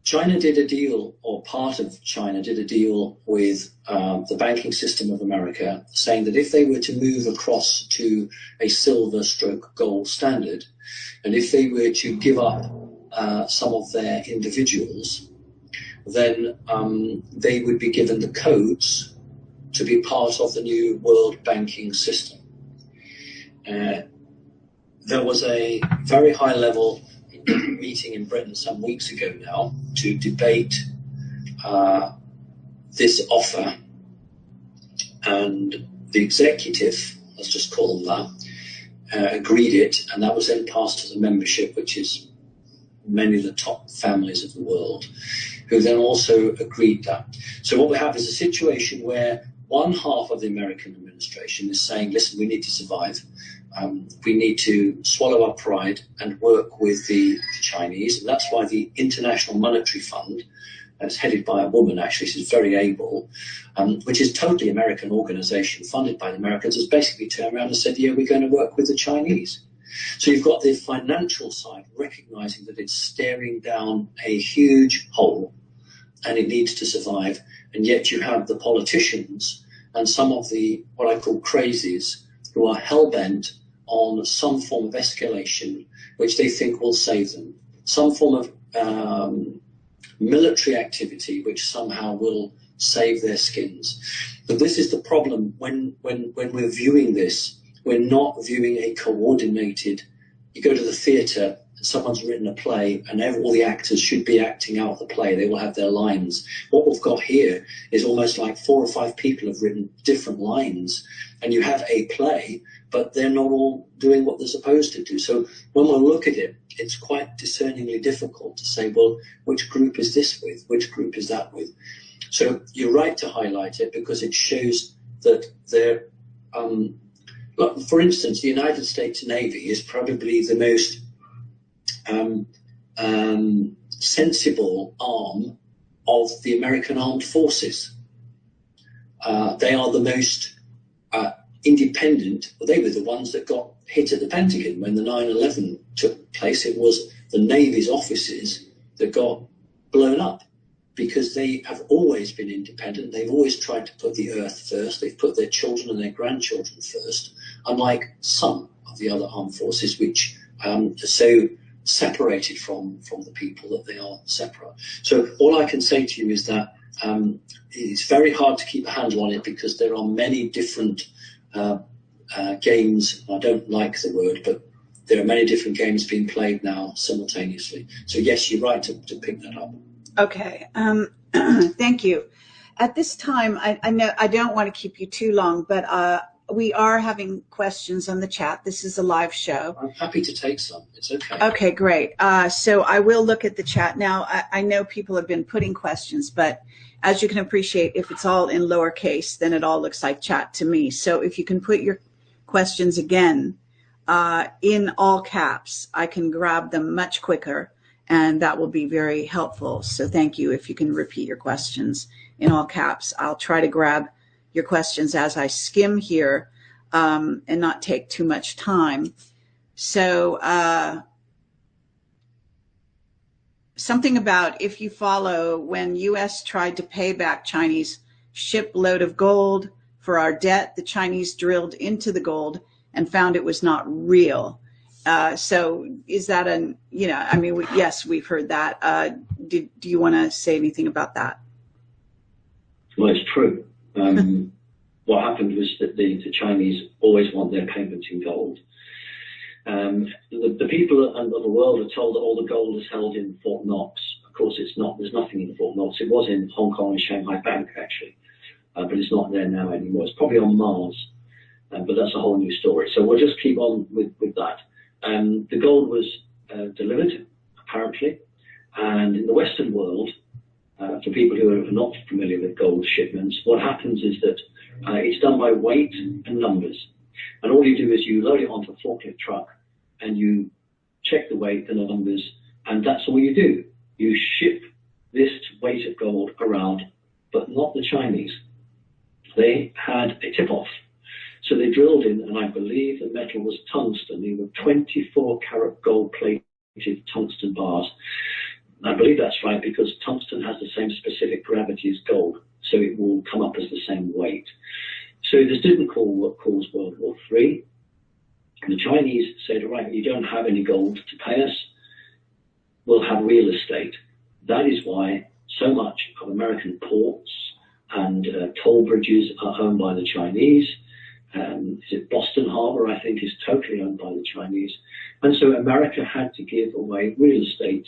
China did a deal, or part of China did a deal with the banking system of America, saying that if they were to move across to a silver/gold standard, and if they were to give up some of their individuals, then they would be given the codes to be part of the new world banking system. There was a very high-level meeting in Britain some weeks ago now to debate this offer, and the executive, let's just call them that, agreed it, and that was then passed to the membership, which is many of the top families of the world, who then also agreed that. So what we have is a situation where one half of the American administration is saying, listen, we need to survive. We need to swallow our pride and work with the Chinese. And that's why the International Monetary Fund, that's headed by a woman, actually, she's very able, which is a totally American organization funded by the Americans, has basically turned around and said, yeah, we're going to work with the Chinese. So you've got the financial side recognizing that it's staring down a huge hole and it needs to survive. And yet you have the politicians and some of the, what I call crazies, who are hell-bent on some form of escalation, which they think will save them. Some form of military activity, which somehow will save their skins. But this is the problem when we're viewing this. We're not viewing a coordinated, you go to the theatre, someone's written a play, and all the actors should be acting out the play. They will have their lines. What we've got here is almost like 4 or 5 people have written different lines, and you have a play, but they're not all doing what they're supposed to do. So when we look at it, it's quite discerningly difficult to say, well, which group is this with? Which group is that with? So you're right to highlight it, because it shows that they're, look, for instance, the United States Navy is probably the most sensible arm of the American armed forces. They are the most independent. Well, they were the ones that got hit at the Pentagon when the 9/11 took place. It was the Navy's offices that got blown up, because they have always been independent. They've always tried to put the earth first. They've put their children and their grandchildren first, unlike some of the other armed forces, which are so separated from the people that they are separate. So all I can say to you is that it's very hard to keep a handle on it, because there are many different games. I don't like the word, but there are many different games being played now simultaneously. So yes, you're right to pick that up. Okay. Thank you. At this time, I know I don't want to keep you too long, but we are having questions on the chat. This is a live show. I'm happy to take some. It's okay. Okay, great. So I will look at the chat. Now, I know people have been putting questions, but as you can appreciate, if it's all in lowercase, then it all looks like chat to me. So if you can put your questions again in all caps, I can grab them much quicker, and that will be very helpful. So thank you. If you can repeat your questions in all caps, I'll try to grab your questions as I skim here and not take too much time. So something about, if you follow, when U.S. tried to pay back Chinese shipload of gold for our debt, the Chinese drilled into the gold and found it was not real. So is that I mean, yes, we've heard that. Do you want to say anything about that? Well, it's true. What happened was that the Chinese always want their payment in gold. The people of the world are told that all the gold is held in Fort Knox. Of course, it's not. There's nothing in Fort Knox. It was in Hong Kong and Shanghai Bank, actually, but it's not there now anymore. It's probably on Mars, but that's a whole new story. So we'll just keep on with that. The gold was delivered, apparently, and in the Western world, for people who are not familiar with gold shipments, what happens is that it's done by weight and numbers. And all you do is you load it onto a forklift truck and you check the weight and the numbers, and that's all you do. You ship this weight of gold around, but not the Chinese. They had a tip-off. So they drilled in, and I believe the metal was tungsten. They were 24-karat gold-plated tungsten bars. I believe that's right, because tungsten has the same specific gravity as gold, so it will come up as the same weight. So this didn't cause World War III. And the Chinese said, right, you don't have any gold to pay us, we'll have real estate. That is why so much of American ports and toll bridges are owned by the Chinese. Is it Boston Harbor, I think, is totally owned by the Chinese. And so America had to give away real estate,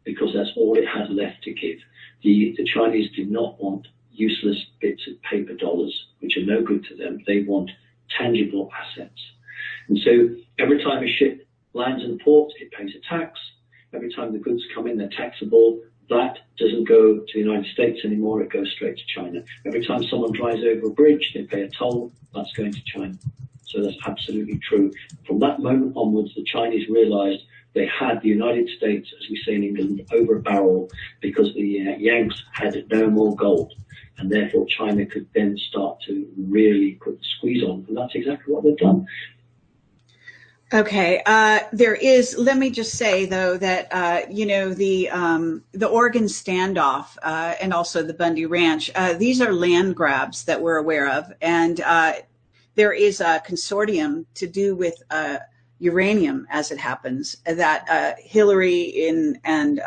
because that's all it had left to give. The Chinese did not want useless bits of paper dollars, which are no good to them. They want tangible assets. And so every time a ship lands in port, it pays a tax. Every time the goods come in, they're taxable. That doesn't go to the United States anymore, it goes straight to China. Every time someone drives over a bridge, they pay a toll, that's going to China. So that's absolutely true. From that moment onwards, the Chinese realized they had the United States, as we say in England, over a barrel, because the Yanks had no more gold. And therefore China could then start to really put the squeeze on. And that's exactly what they've done. Okay, there is. Let me just say though that the Oregon standoff and also the Bundy Ranch. These are land grabs that we're aware of, and there is a consortium to do with uranium, as it happens, that Hillary and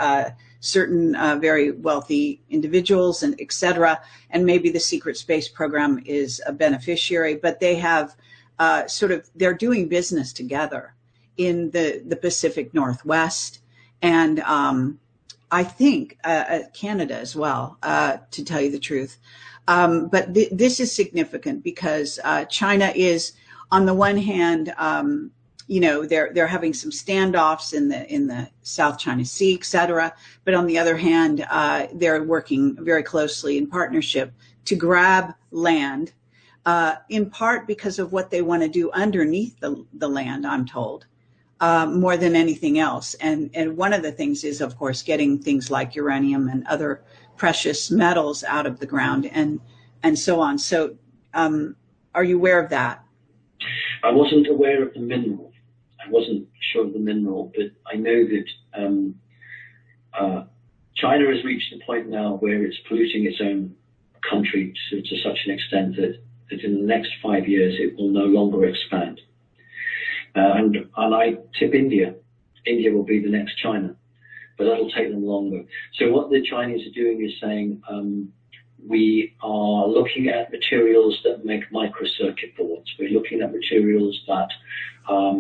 certain very wealthy individuals and et cetera, and maybe the secret space program is a beneficiary, but they have. They're doing business together in the Pacific Northwest, and I think Canada as well, to tell you the truth. But this is significant because China is, on the one hand, they're having some standoffs in the South China Sea, et cetera. But on the other hand, they're working very closely in partnership to grab land. In part because of what they want to do underneath the land, I'm told, more than anything else. And one of the things is, of course, getting things like uranium and other precious metals out of the ground and so on. So are you aware of that? I wasn't aware of the mineral. I wasn't sure of the mineral, but I know that China has reached the point now where it's polluting its own country to such an extent that in the next 5 years it will no longer expand. And I tip India. India will be the next China, but that'll take them longer. So what the Chinese are doing is saying, we are looking at materials that make microcircuit boards. We're looking at materials that are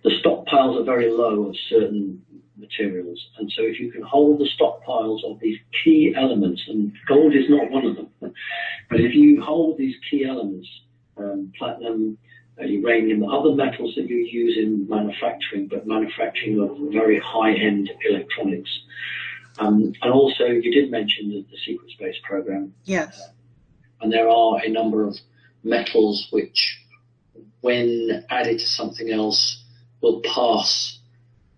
the stockpiles are very low of certain materials, and so if you can hold the stockpiles of these key elements, and gold is not one of them, but if you hold these key elements, platinum, uranium, other metals that you use in manufacturing, but manufacturing of very high-end electronics, and also you did mention the secret space program. Yes. And there are a number of metals which, when added to something else, will pass.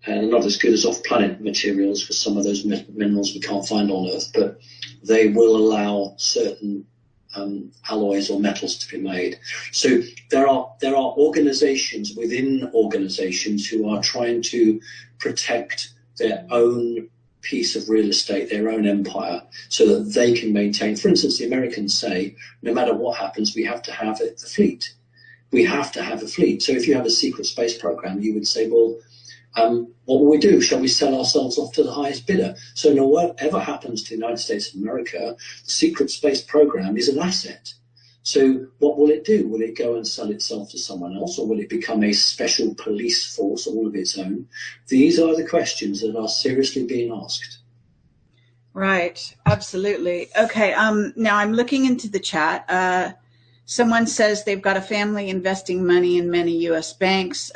And not as good as off-planet materials, because some of those minerals we can't find on Earth, but they will allow certain alloys or metals to be made. So there are organizations within organizations who are trying to protect their own piece of real estate, their own empire, so that they can maintain. For instance, the Americans say, no matter what happens, we have to have a fleet. We have to have a fleet. So if you have a secret space program, you would say, well, what will we do? Shall we sell ourselves off to the highest bidder? So no, whatever happens to the United States of America, the secret space program is an asset. So what will it do? Will it go and sell itself to someone else, or will it become a special police force all of its own? These are the questions that are seriously being asked. Right. Absolutely. Okay. Now I'm looking into the chat. Someone says they've got a family investing money in many U.S. banks.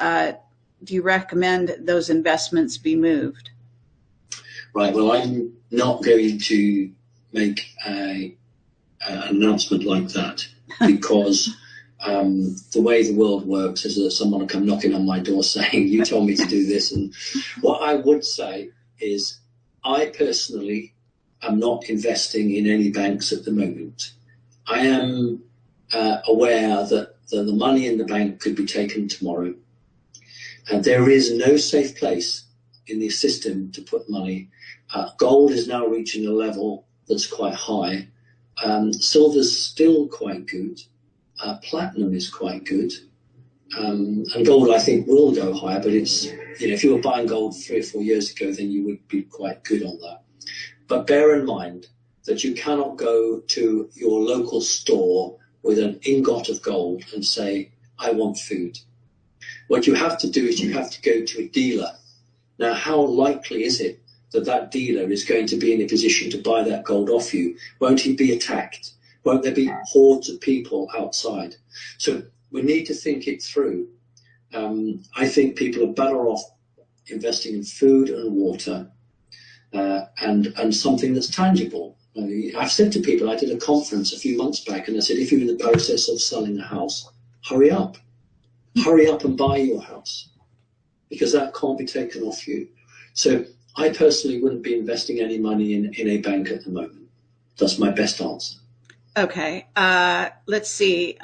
Do you recommend those investments be moved? Right. Well, I'm not going to make an announcement like that because the way the world works is that someone will come knocking on my door saying, you told me to do this. And what I would say is I personally am not investing in any banks at the moment. I am aware that the money in the bank could be taken tomorrow. And there is no safe place in the system to put money. Gold is now reaching a level that's quite high. Silver's still quite good. Platinum is quite good. And gold, I think, will go higher, but it's, if you were buying gold 3 or 4 years ago, then you would be quite good on that. But bear in mind that you cannot go to your local store with an ingot of gold and say, I want food. What you have to do is you have to go to a dealer. Now, how likely is it that that dealer is going to be in a position to buy that gold off you? Won't he be attacked? Won't there be hordes of people outside? So we need to think it through. I think people are better off investing in food and water and something that's tangible. I've said to people, I did a conference a few months back, and I said, if you're in the process of selling a house, hurry up. Hurry up and buy your house, because that can't be taken off you. So I personally wouldn't be investing any money in a bank at the moment. That's my best answer. Okay. Let's see.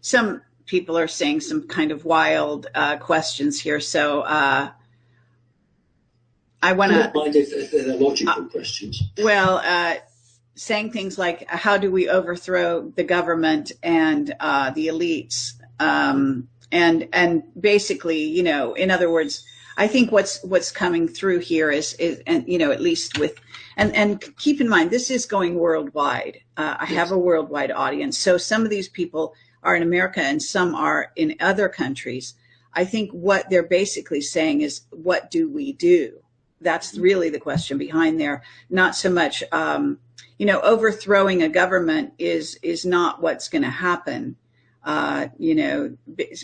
Some people are saying some kind of wild questions here. So I want to. I don't mind if they're logical questions. Well, saying things like, how do we overthrow the government and the elites? And basically, you know, in other words, I think what's coming through here is and you know, at least with and keep in mind, this is going worldwide. I have a worldwide audience, so some of these people are in America and some are in other countries. I think what they're basically saying is, what do we do? That's really the question behind there. Not so much, you know, overthrowing a government is not what's going to happen. You know,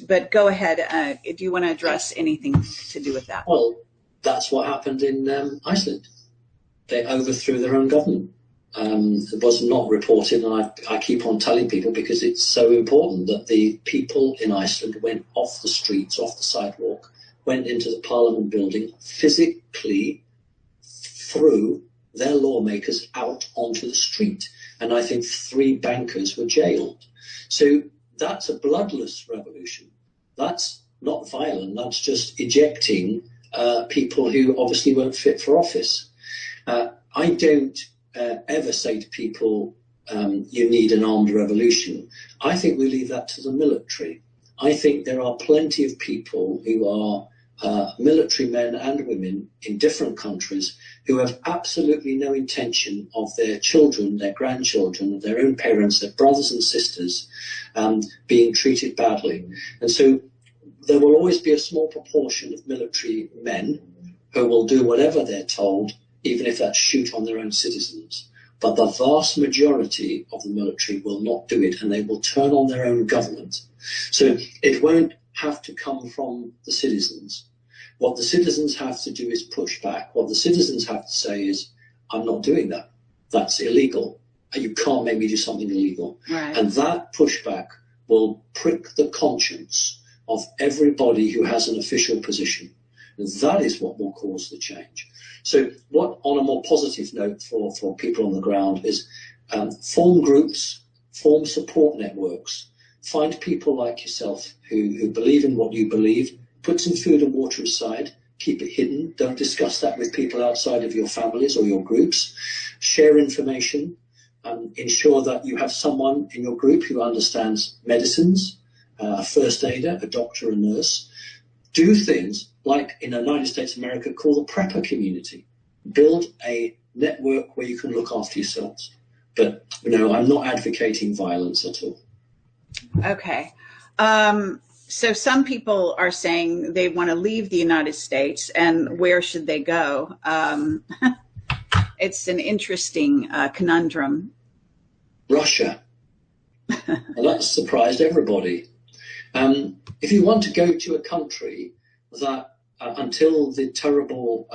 but go ahead. Do you want to address anything to do with that? Well, that's what happened in Iceland. They overthrew their own government. It was not reported, and I keep on telling people because it's so important that the people in Iceland went off the streets, off the sidewalk, went into the Parliament building, physically threw their lawmakers out onto the street. And I think 3 bankers were jailed. So that's a bloodless revolution. That's not violent. That's just ejecting people who obviously weren't fit for office. I don't ever say to people, you need an armed revolution. I think we leave that to the military. I think there are plenty of people who are military men and women in different countries who have absolutely no intention of their children, their grandchildren, their own parents, their brothers and sisters being treated badly. And so there will always be a small proportion of military men who will do whatever they're told, even if that's shoot on their own citizens. But the vast majority of the military will not do it, and they will turn on their own government. So it won't have to come from the citizens. What the citizens have to do is push back. What the citizens have to say is, I'm not doing that. That's illegal. You can't make me do something illegal. Right. And that pushback will prick the conscience of everybody who has an official position. And that is what will cause the change. So what, on a more positive note for people on the ground, is form groups, form support networks, find people like yourself who believe in what you believe, put some food and water aside, keep it hidden, don't discuss that with people outside of your families or your groups, share information, ensure that you have someone in your group who understands medicines, a first aider, a doctor, a nurse. Do things like in the United States of America called the prepper community. Build a network where you can look after yourselves. But, you know, I'm not advocating violence at all. Okay. So some people are saying they want to leave the United States, and where should they go? It's an interesting conundrum. Russia. And that surprised everybody. If you want to go to a country that until the terrible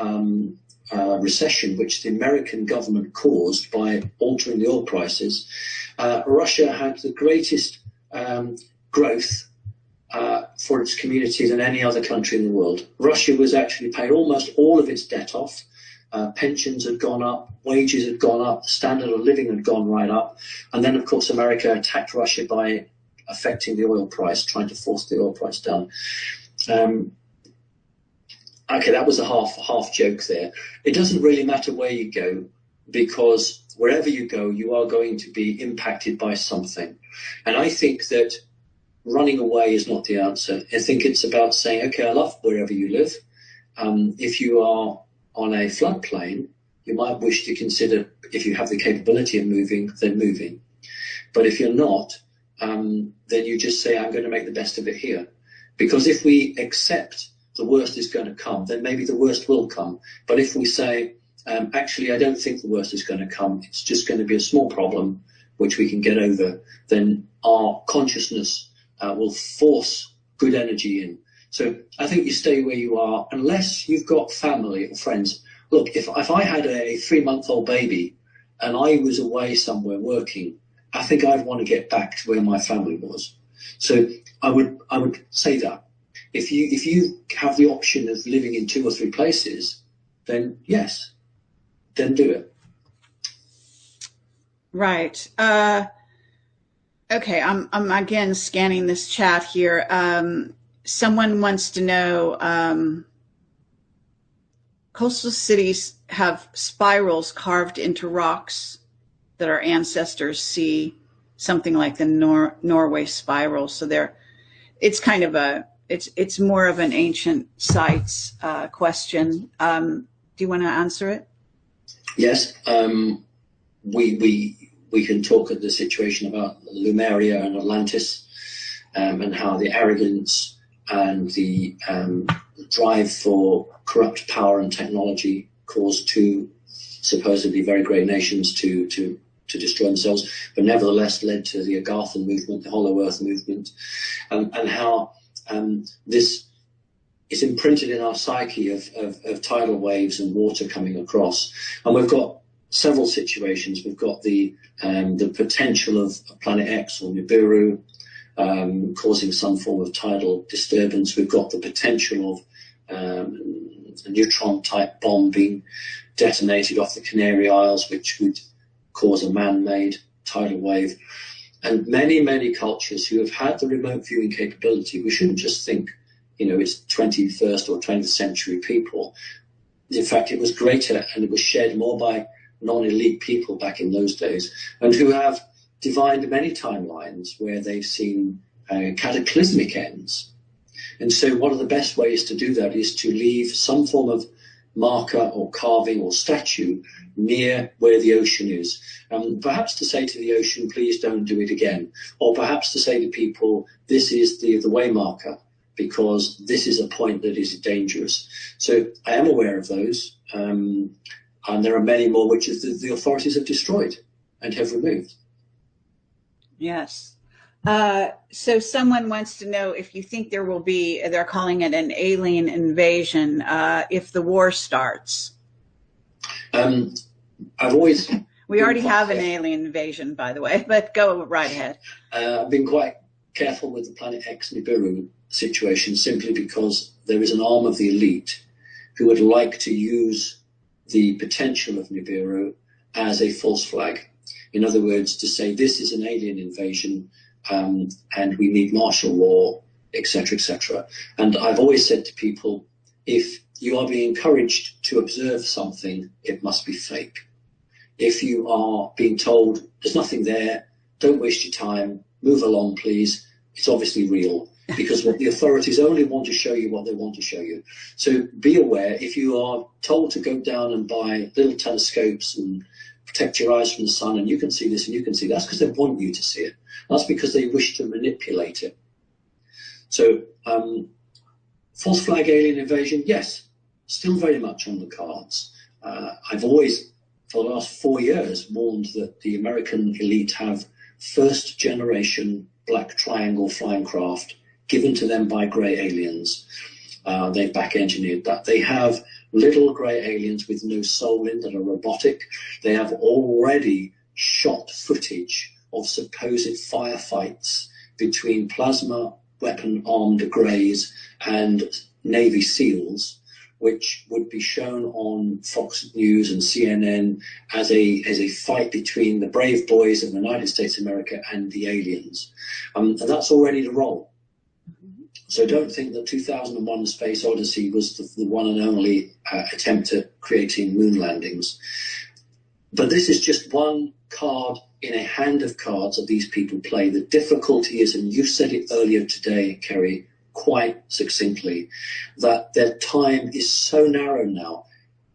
recession which the American government caused by altering the oil prices, Russia had the greatest growth for its community than any other country in the world. Russia was actually paying almost all of its debt off. Pensions had gone up, wages had gone up, the standard of living had gone right up. And then, of course, America attacked Russia by affecting the oil price, trying to force the oil price down. Okay, that was a half joke there. It doesn't really matter where you go, because wherever you go, you are going to be impacted by something. And I think that running away is not the answer. I think it's about saying, okay, I love wherever you live. If you are on a floodplain, you might wish to consider, if you have the capability of moving, then moving. But if you're not, then you just say, I'm going to make the best of it here. Because if we accept the worst is going to come, then maybe the worst will come. But if we say, actually, I don't think the worst is going to come, it's just going to be a small problem which we can get over, then our consciousness will force good energy in. So I think you stay where you are, unless you've got family or friends. Look, if I had a 3-month-old baby and I was away somewhere working, I think I'd want to get back to where my family was. So I would say that. If you have the option of living in 2 or 3 places, then yes, then do it. Right. Okay, I'm again scanning this chat here. Someone wants to know, coastal cities have spirals carved into rocks that our ancestors see, something like the Norway spiral. So it's kind of it's more of an ancient sites question. Do you want to answer it? Yes. We can talk at the situation about Lemuria and Atlantis, and how the arrogance and the drive for corrupt power and technology caused two supposedly very great nations to destroy themselves, but nevertheless led to the Agarthan movement, the Hollow Earth movement, and how this is imprinted in our psyche of tidal waves and water coming across. And we've got several situations. We've got the potential of Planet X or Nibiru causing some form of tidal disturbance. We've got the potential of a neutron-type bomb being detonated off the Canary Isles, which would cause a man-made tidal wave. And many, many cultures who have had the remote viewing capability, we shouldn't just think, it's 21st or 20th century people. In fact, it was greater and it was shared more by non-elite people back in those days, and who have divined many timelines where they've seen cataclysmic ends. And so one of the best ways to do that is to leave some form of marker or carving or statue near where the ocean is. Perhaps to say to the ocean, please don't do it again. Or perhaps to say to people, this is the way marker, because this is a point that is dangerous. So I am aware of those. And there are many more which the authorities have destroyed and have removed. Yes. So someone wants to know if you think there will be, they're calling it an alien invasion, if the war starts. We already have an alien invasion, by the way, but go right ahead. I've been quite careful with the Planet X Nibiru situation, simply because there is an arm of the elite who would like to use the potential of Nibiru as a false flag. In other words, to say this is an alien invasion, and we need martial law, etc., etc. And I've always said to people, if you are being encouraged to observe something, it must be fake. If you are being told there's nothing there, don't waste your time, move along please, it's obviously real, because the authorities only want to show you what they want to show you. So be aware, if you are told to go down and buy little telescopes and protect your eyes from the sun, and you can see this and you can see that, that's because they want you to see it. That's because they wish to manipulate it. So false flag alien invasion, yes, still very much on the cards. I've always, for the last 4 years, warned that the American elite have first generation black triangle flying craft given to them by grey aliens. They've back engineered that. They have little grey aliens with no soul in that are robotic. They have already shot footage of supposed firefights between plasma weapon armed greys and Navy SEALs, which would be shown on Fox News and CNN as a fight between the brave boys of the United States of America and the aliens. And that's all ready to roll. So don't think that 2001 Space Odyssey was the one and only attempt at creating moon landings. But this is just one card in a hand of cards that these people play. The difficulty is, and you said it earlier today, Kerry, quite succinctly, that their time is so narrow now.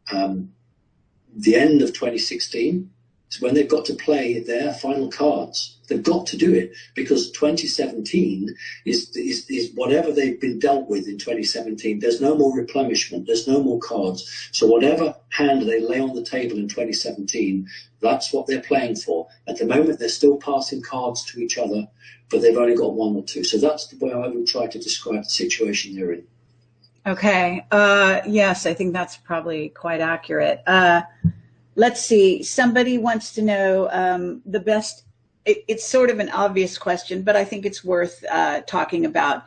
The end of 2016 is when they've got to play their final cards. They've got to do it, because 2017 is whatever they've been dealt with in 2017. There's no more replenishment. There's no more cards. So whatever hand they lay on the table in 2017, that's what they're playing for. At the moment, they're still passing cards to each other, but they've only got one or two. So that's the way I would try to describe the situation they're in. Okay. Yes, I think that's probably quite accurate. Let's see. Somebody wants to know the best. It's sort of an obvious question, but I think it's worth talking about.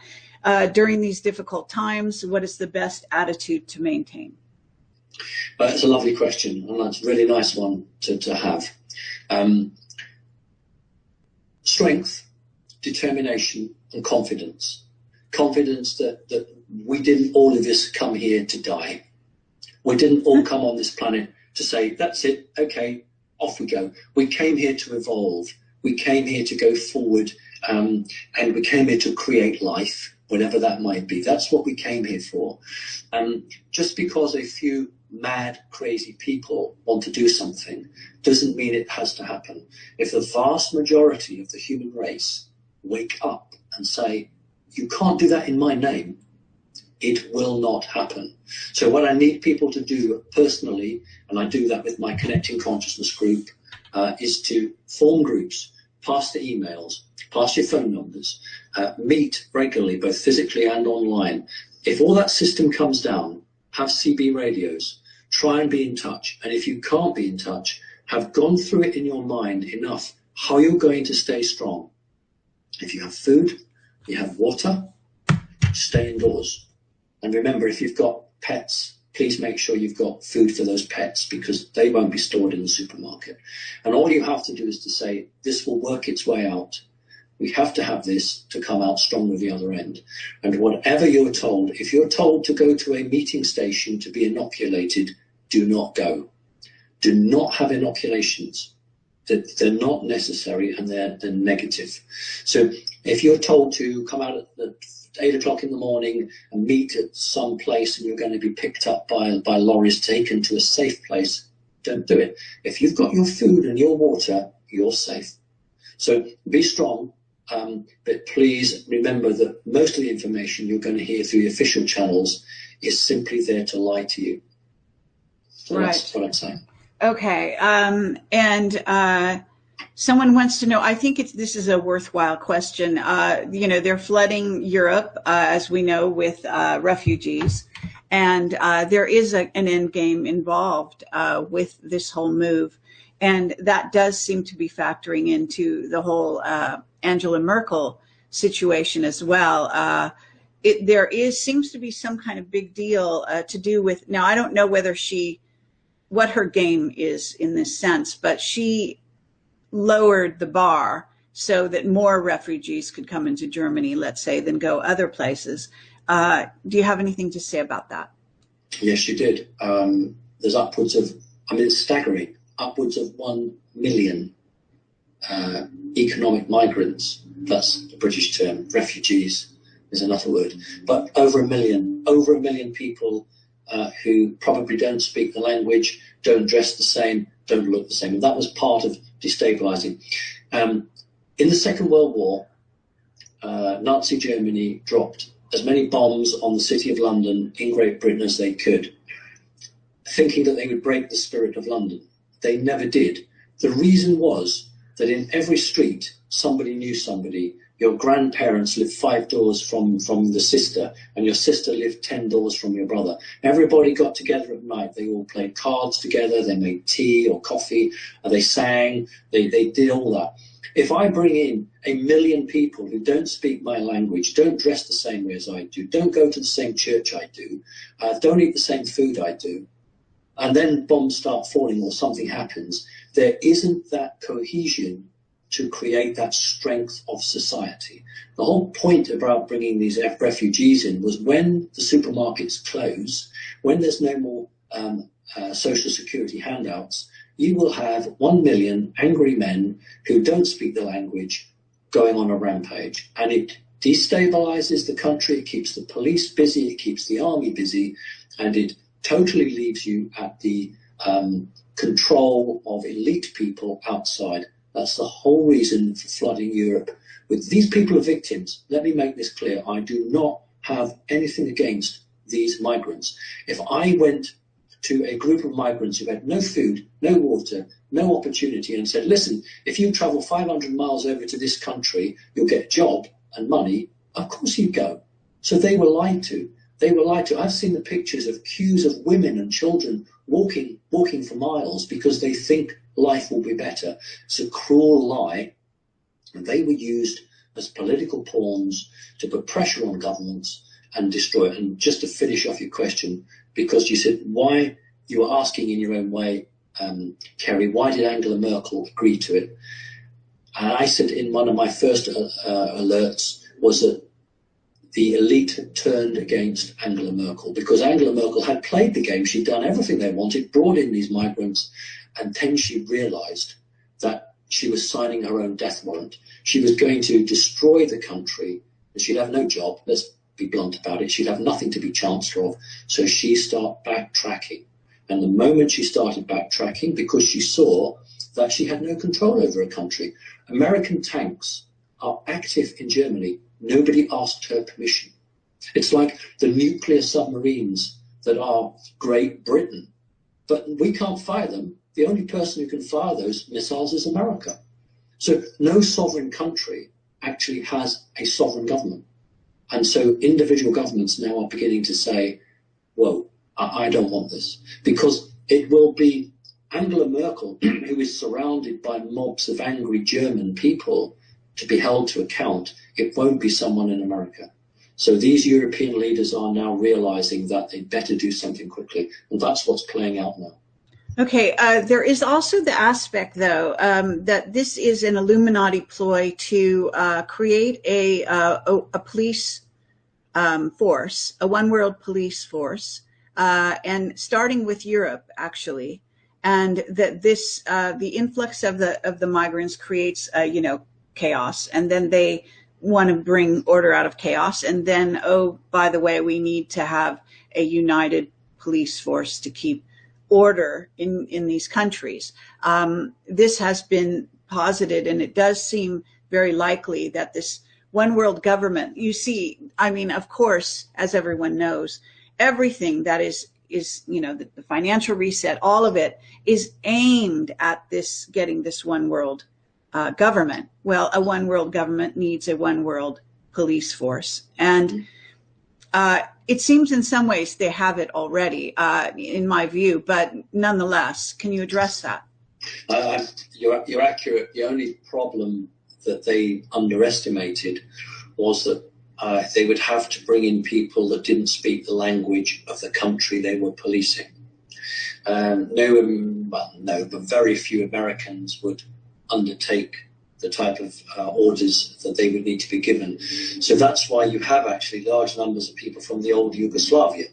During these difficult times, what is the best attitude to maintain? It's a lovely question, and that's a really nice one to have. Strength determination, and confidence. Confidence that we didn't all of us come here to die. We didn't all come on this planet to say, that's it, okay, off we go. We came here to evolve. We came here to go forward, and we came here to create life, whatever that might be. That's what we came here for. Just because a few mad, crazy people want to do something doesn't mean it has to happen. If the vast majority of the human race wake up and say, you can't do that in my name, it will not happen. So what I need people to do personally, and I do that with my Connecting Consciousness group, is to form groups, pass the emails, pass your phone numbers, meet regularly, both physically and online. If all that system comes down, have CB radios, try and be in touch. And if you can't be in touch, have gone through it in your mind enough how you're going to stay strong. If you have food, you have water, stay indoors. And remember, if you've got pets, please make sure you've got food for those pets, because they won't be stored in the supermarket. And all you have to do is to say, this will work its way out. We have to have this to come out strong at the other end. And whatever you're told, if you're told to go to a meeting station to be inoculated, do not go. Do not have inoculations. They're not necessary, and they're negative. So if you're told to come out at 8 o'clock in the morning and meet at some place, and you're going to be picked up by lorries, taken to a safe place, don't do it. If you've got your food and your water, you're safe. So be strong, but please remember that most of the information you're going to hear through the official channels is simply there to lie to you. So right. That's what I'm saying. Okay. Someone wants to know, I think this is a worthwhile question. They're flooding Europe, as we know, with refugees. And there is an end game involved with this whole move. And that does seem to be factoring into the whole Angela Merkel situation as well. Seems to be some kind of big deal to do with, now I don't know what her game is in this sense, but she lowered the bar so that more refugees could come into Germany, let's say, than go other places. Do you have anything to say about that? Yes, she did. There's upwards of, it's staggering, upwards of 1 million economic migrants. That's the British term. Refugees is another word. But over a million people who probably don't speak the language, don't dress the same, don't look the same. And that was part of destabilizing. In the Second World War, Nazi Germany dropped as many bombs on the City of London in Great Britain as they could, thinking that they would break the spirit of London. They never did. The reason was that in every street, somebody knew somebody. Your grandparents lived 5 doors from the sister, and your sister lived 10 doors from your brother. Everybody got together at night. They all played cards together. They made tea or coffee. They sang. They did all that. If I bring in 1 million people who don't speak my language, don't dress the same way as I do, don't go to the same church I do, don't eat the same food I do, and then bombs start falling or something happens, there isn't that cohesion to create that strength of society. The whole point about bringing these refugees in was when the supermarkets close, when there's no more social security handouts, you will have 1 million angry men who don't speak the language going on a rampage. And it destabilizes the country, it keeps the police busy, it keeps the army busy, and it totally leaves you at the control of elite people outside. That's the whole reason for flooding Europe. With these people are victims. Let me make this clear. I do not have anything against these migrants. If I went to a group of migrants who had no food, no water, no opportunity, and said, listen, if you travel 500 miles over to this country, you'll get a job and money, of course you go. So they were lied to. They were lied to. I've seen the pictures of queues of women and children walking for miles because they think life will be better. It's a cruel lie. And they were used as political pawns to put pressure on governments and destroy it. And just to finish off your question, because you said why, you were asking in your own way, Kerry, why did Angela Merkel agree to it? And I said in one of my first alerts was that the elite had turned against Angela Merkel because Angela Merkel had played the game. She'd done everything they wanted, brought in these migrants, and then she realized that she was signing her own death warrant. She was going to destroy the country, and she'd have no job. Let's be blunt about it. She'd have nothing to be chancellor of. So she started backtracking. And the moment she started backtracking, because she saw that she had no control over her country, American tanks are active in Germany. Nobody asked her permission. It's like the nuclear submarines that are Great Britain, but we can't fire them. The only person who can fire those missiles is America. So no sovereign country actually has a sovereign government. And so individual governments now are beginning to say, whoa, I don't want this. Because it will be Angela Merkel, who is surrounded by mobs of angry German people, to be held to account. It won't be someone in America. So these European leaders are now realizing that they better do something quickly. And that's what's playing out now. Okay, there is also the aspect, though, that this is an Illuminati ploy to create a police force, a one world police force, and starting with Europe, actually, and that this the influx of the migrants creates chaos, and then they want to bring order out of chaos, and then, oh, by the way, we need to have a united police force to keep order in these countries. This has been posited, and it does seem very likely that this one world government, you see, I mean, of course, as everyone knows, everything that is the financial reset, all of it is aimed at this, getting this one world government. Well, a one world government needs a one world police force. And it seems in some ways they have it already, in my view, but nonetheless, can you address that? You're accurate. The only problem that they underestimated was that they would have to bring in people that didn't speak the language of the country they were policing. But very few Americans would undertake the type of orders that they would need to be given. So that's why you have actually large numbers of people from the old Yugoslavia,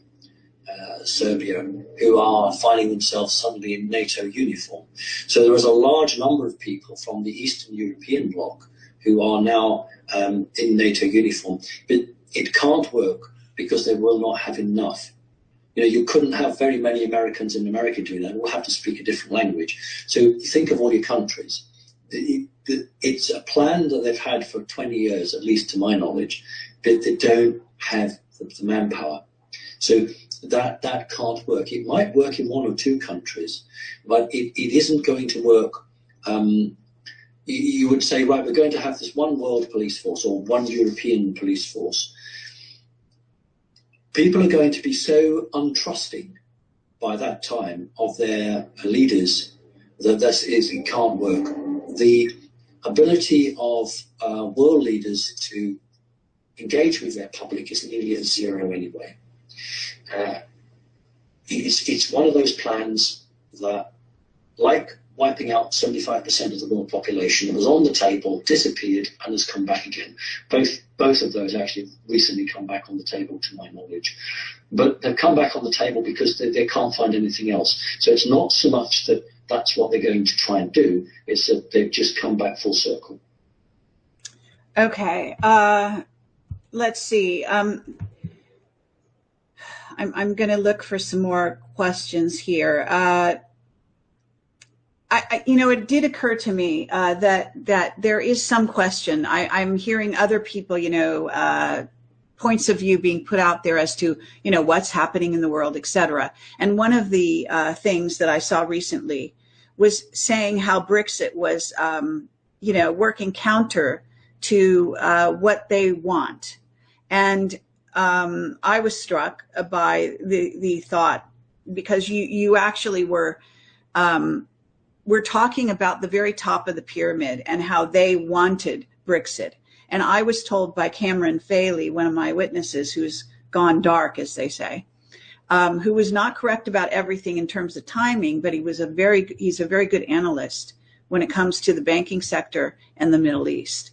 Serbia, who are finding themselves suddenly in NATO uniform. So there is a large number of people from the Eastern European bloc who are now in NATO uniform. But it can't work because they will not have enough. You couldn't have very many Americans in America doing that. We'll have to speak a different language. So think of all your countries. It's a plan that they've had for 20 years, at least to my knowledge, but they don't have the manpower. So that can't work. It might work in one or two countries, but it isn't going to work. You would say, right, we're going to have this one world police force or one European police force. People are going to be so untrusting by that time of their leaders that it can't work. The ability of world leaders to engage with their public is nearly at zero anyway. It's one of those plans that, like wiping out 75% of the world population, that was on the table, disappeared, and has come back again. Both of those actually recently come back on the table, to my knowledge. But they've come back on the table because they can't find anything else. So it's not so much that that's what they're going to try and do, it's that they've just come back full circle. Okay. Let's see. I'm going to look for some more questions here. It did occur to me that there is some question. I'm hearing other people, points of view being put out there as to, what's happening in the world, et cetera. And one of the things that I saw recently was saying how Brexit was, working counter to what they want. And I was struck by the thought, because you actually were talking about the very top of the pyramid and how they wanted Brexit. And I was told by Cameron Faley, one of my witnesses who's gone dark, as they say, who was not correct about everything in terms of timing, but he's a very good analyst, when it comes to the banking sector and the Middle East.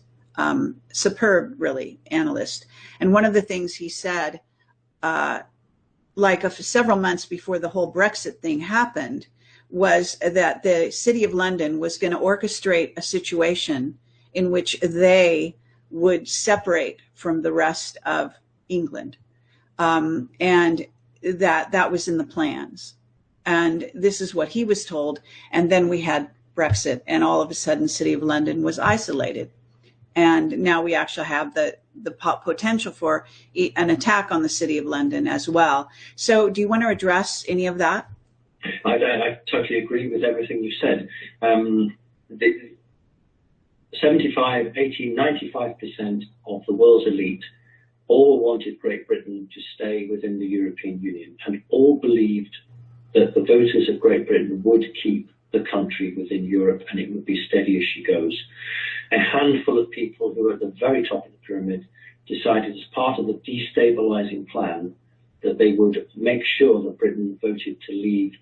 Superb, really, analyst. And one of the things he said, several months before the whole Brexit thing happened, was that the City of London was going to orchestrate a situation in which they would separate from the rest of England. And that was in the plans. And this is what he was told. And then we had Brexit, and all of a sudden City of London was isolated. And now we actually have the potential for an attack on the City of London as well. So do you want to address any of that? I totally agree with everything you said. 75, 80, 95% of the world's elite all wanted Great Britain to stay within the European Union, and all believed that the voters of Great Britain would keep the country within Europe and it would be steady as she goes. A handful of people who are at the very top of the pyramid decided as part of the destabilizing plan that they would make sure that Britain voted to leave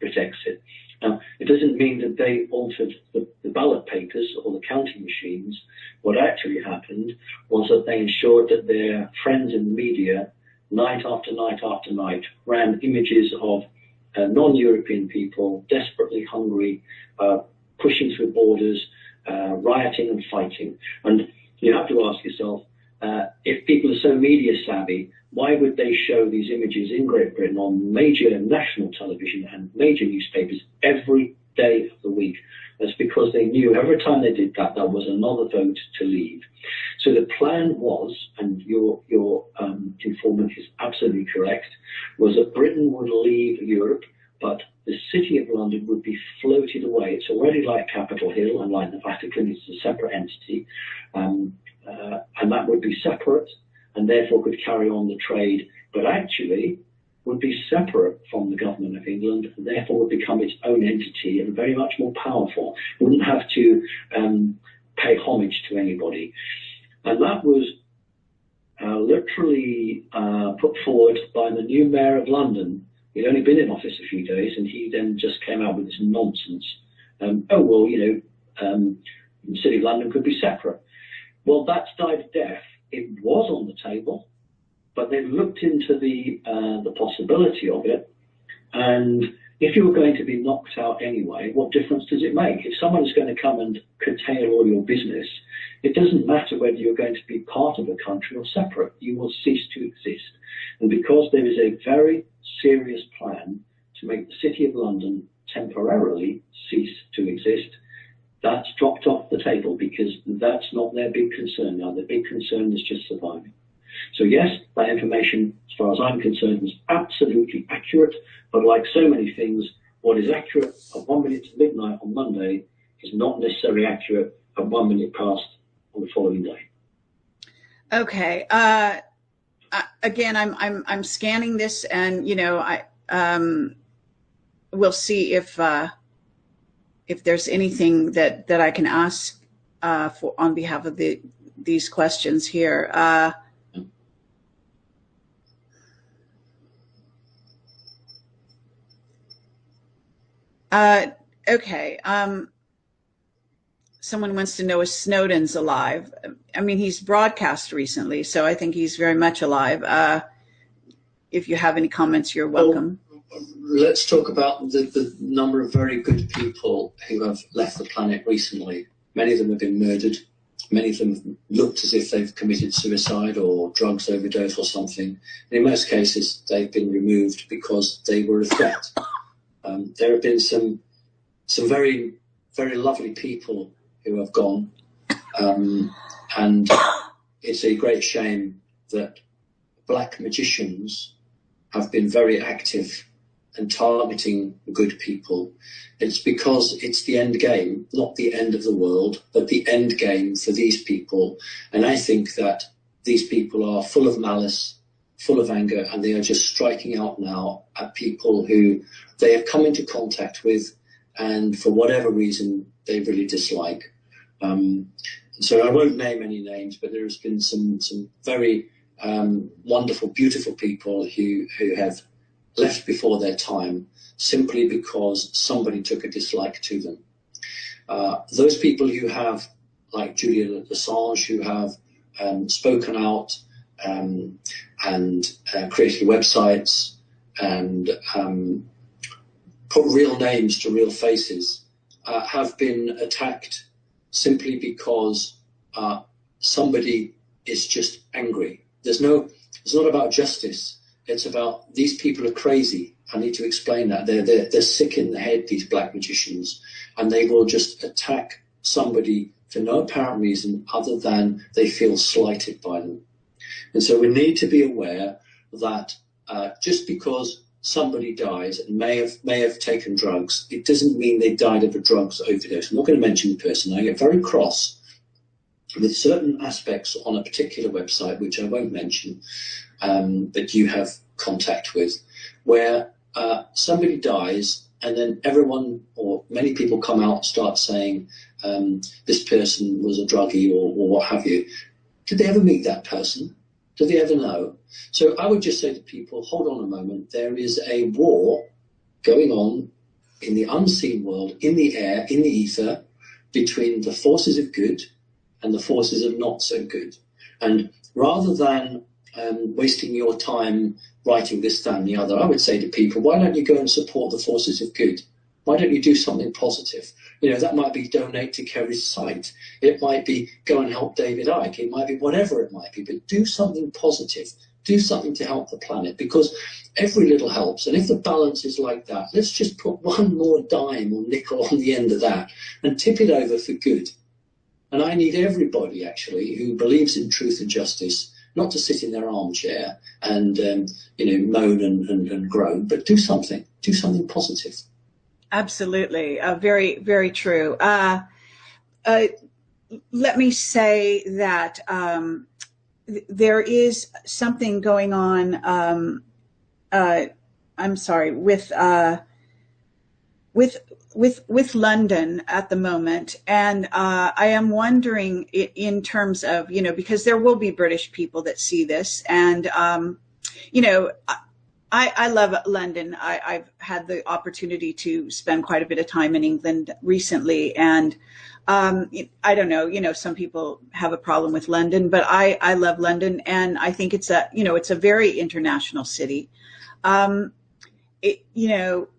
Brexit. Now, it doesn't mean that they altered the ballot papers or the counting machines. What actually happened was that they ensured that their friends in the media, night after night after night, ran images of non-European people, desperately hungry, pushing through borders, rioting and fighting. And you have to ask yourself, if people are so media savvy, why would they show these images in Great Britain on major national television and major newspapers every day of the week? That's because they knew every time they did that, there was another vote to leave. So the plan was, and your informant is absolutely correct, was that Britain would leave Europe, but the City of London would be floated away. It's already like Capitol Hill, and like the Vatican, it's a separate entity, and that would be separate, and therefore could carry on the trade, but actually would be separate from the government of England, and therefore would become its own entity and very much more powerful. Wouldn't have to pay homage to anybody. And that was literally put forward by the new mayor of London. He'd only been in office a few days, and he then just came out with this nonsense. The City of London could be separate. Well, that's died a death. It was on the table, but they looked into the possibility of it. And if you were going to be knocked out anyway, what difference does it make? If someone is going to come and curtail all your business, it doesn't matter whether you're going to be part of a country or separate. You will cease to exist. And because there is a very serious plan to make the City of London temporarily cease to exist, that's dropped off the table, because that's not their big concern now. Their big concern is just surviving. So yes, that information, as far as I'm concerned, was absolutely accurate. But like so many things, what is accurate at 1 minute to midnight on Monday is not necessarily accurate at 1 minute past on the following day. Okay. Again, I'm scanning this, and we'll see if there's anything that I can ask for on behalf of these questions here. Okay. Someone wants to know if Snowden's alive. I mean, he's broadcast recently, so I think he's very much alive. If you have any comments, you're welcome. Well, let's talk about the number of very good people who have left the planet recently. Many of them have been murdered. Many of them have looked as if they've committed suicide or drugs overdose or something. And in most cases, they've been removed because they were a threat. There have been some very, very lovely people who have gone, and it's a great shame that black magicians have been very active and targeting good people. It's because it's the end game, not the end of the world, but the end game for these people. And I think that these people are full of malice, full of anger, and they are just striking out now at people who they have come into contact with, and for whatever reason they really dislike. So I won't name any names, but there has been some very wonderful, beautiful people who have left before their time simply because somebody took a dislike to them. Those people who have, like Julian Assange, who have spoken out and created websites and put real names to real faces, have been attacked simply because somebody is just angry. It's not about justice. It's about these people are crazy. I need to explain that. They're sick in the head, these black magicians, and they will just attack somebody for no apparent reason other than they feel slighted by them. And so we need to be aware that just because somebody dies and may have taken drugs, it doesn't mean they died of a drugs overdose. I'm not going to mention the person. I get very cross with certain aspects on a particular website, which I won't mention, that you have contact with, where somebody dies and then everyone or many people come out and start saying this person was a druggie or what have you. Did they ever meet that person? Do they ever know? So I would just say to people, hold on a moment. There is a war going on in the unseen world, in the air, in the ether, between the forces of good and the forces of not so good. And rather than wasting your time writing this, that and the other, I would say to people, why don't you go and support the forces of good? Why don't you do something positive? That might be donate to Kerry's site. It might be go and help David Icke. It might be whatever it might be, but do something positive. Do something to help the planet, because every little helps. And if the balance is like that, let's just put one more dime or nickel on the end of that and tip it over for good. And I need everybody, actually, who believes in truth and justice, not to sit in their armchair and moan and groan, but do something positive. Absolutely. Very, very true. Let me say that there is something going on. I'm sorry, with London at the moment, and I am wondering in terms of because there will be British people that see this, and I love London. I've had the opportunity to spend quite a bit of time in England recently, and I don't know, some people have a problem with London, but I love London, and I think it's a very international city.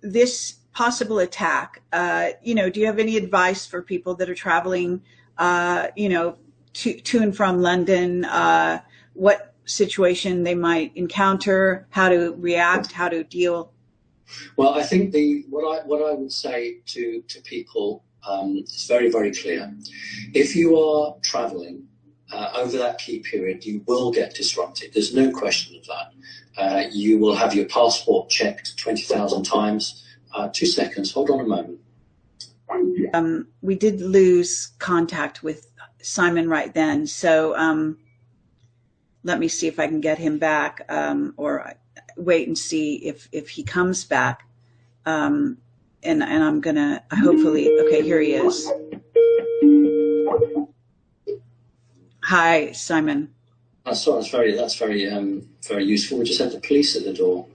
This possible attack, do you have any advice for people that are traveling, to and from London, what situation they might encounter, how to react, how to deal? Well, I think what I would say to people is very, very clear. If you are traveling over that key period, you will get disrupted. There's no question of that. You will have your passport checked 20,000 times. 2 seconds, hold on a moment. We did lose contact with Simon right then, so let me see if I can get him back, or wait and see if he comes back. And I'm gonna hopefully. Okay, here he is. Hi, Simon. Sorry, that's very useful. We just had the police at the door.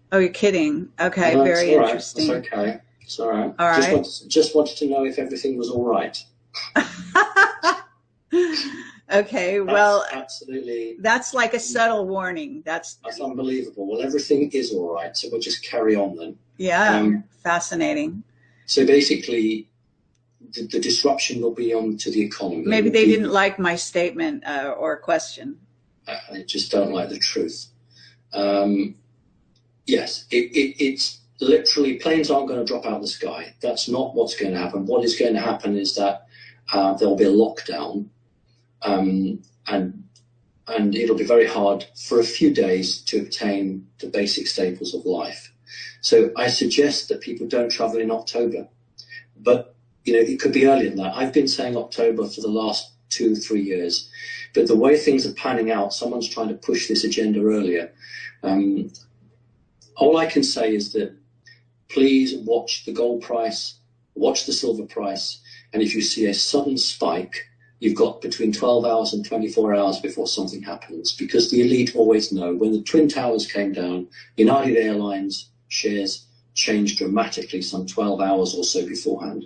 Oh, you're kidding? Okay, no, very interesting. That's okay. It's all right. All right. Just wanted to know if everything was all right. Okay, well, absolutely. That's like a subtle warning. That's unbelievable. Well, everything is all right, so we'll just carry on then. Yeah, fascinating. So basically, the disruption will be on to the economy. Maybe they didn't like my statement or question. I just don't like the truth. Yes, it's literally planes aren't going to drop out of the sky. That's not what's going to happen. What is going to happen is that there'll be a lockdown. And it'll be very hard for a few days to obtain the basic staples of life. So I suggest that people don't travel in October, but it could be earlier than that. I've been saying October for the last 2-3 years, but the way things are panning out, someone's trying to push this agenda earlier. All I can say is that please watch the gold price, watch the silver price, and if you see a sudden spike, you've got between 12 hours and 24 hours before something happens, because the elite always know. When the Twin Towers came down, United Airlines shares change dramatically some 12 hours or so beforehand.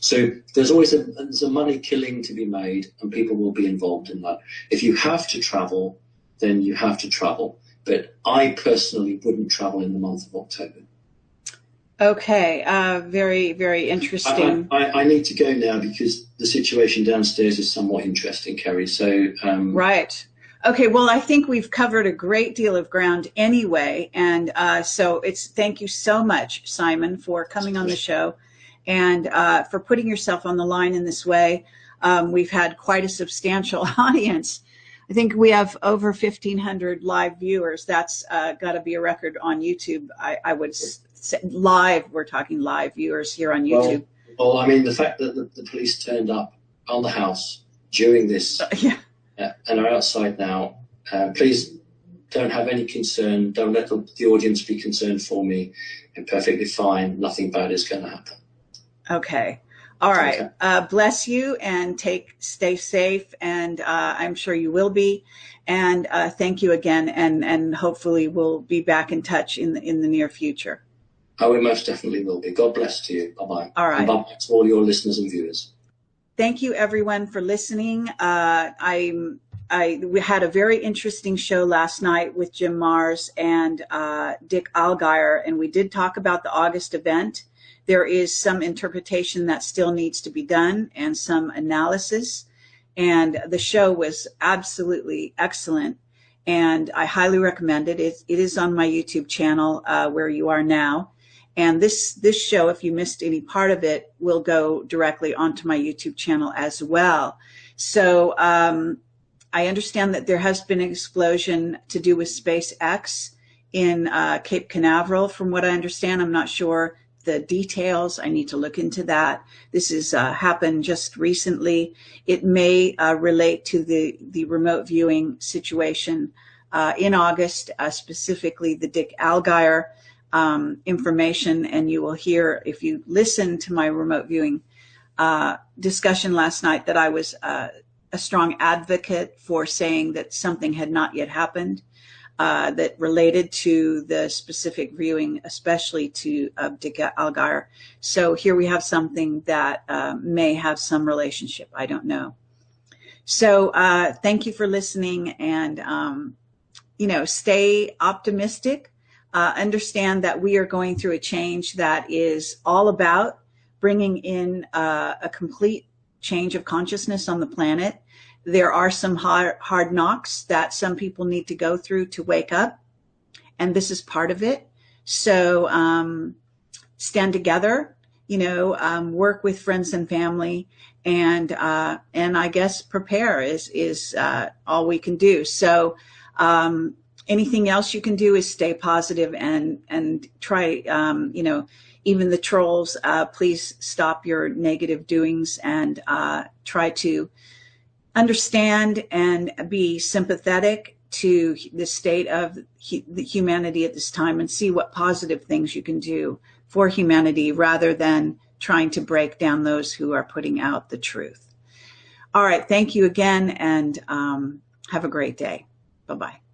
So there's always a money killing to be made, and people will be involved in that. If you have to travel, then you have to travel. But I personally wouldn't travel in the month of October. Okay, very, very interesting. I need to go now because the situation downstairs is somewhat interesting, Kerry. So right. Okay, well, I think we've covered a great deal of ground anyway, and so thank you so much, Simon, for coming on the show and for putting yourself on the line in this way. We've had quite a substantial audience. I think we have over 1,500 live viewers. That's got to be a record on YouTube. I would say live. We're talking live viewers here on YouTube. Well, I mean, the fact that the police turned up on the house during this and are outside now, please don't have any concern. Don't let the audience be concerned for me. I'm perfectly fine. Nothing bad is going to happen. Okay. All right. Okay. Bless you and stay safe. And I'm sure you will be. And thank you again. And hopefully we'll be back in touch in the near future. Oh, we most definitely will be. God bless to you. Bye-bye. All right. And bye-bye to all your listeners and viewers. Thank you, everyone, for listening. We had a very interesting show last night with Jim Mars and Dick Allgaier, and we did talk about the August event. There is some interpretation that still needs to be done and some analysis, and the show was absolutely excellent, and I highly recommend it. It is on my YouTube channel where you are now. And this show, if you missed any part of it, will go directly onto my YouTube channel as well. So I understand that there has been an explosion to do with SpaceX in Cape Canaveral. From what I understand, I'm not sure the details. I need to look into that. This has happened just recently. It may relate to the remote viewing situation in August, specifically the Dick Allgaier information, and you will hear, if you listen to my remote viewing discussion last night, that I was a strong advocate for saying that something had not yet happened that related to the specific viewing, especially to Dick Allgaier. So here we have something that may have some relationship. I don't know. So thank you for listening, and stay optimistic. Understand that we are going through a change that is all about bringing in a complete change of consciousness on the planet. There are some hard knocks that some people need to go through to wake up, and this is part of it. So stand together, work with friends and family, and I guess prepare is all we can do. So anything else you can do is stay positive and try, even the trolls, please stop your negative doings and try to understand and be sympathetic to the state of the humanity at this time, and see what positive things you can do for humanity rather than trying to break down those who are putting out the truth. All right. Thank you again, and have a great day. Bye-bye.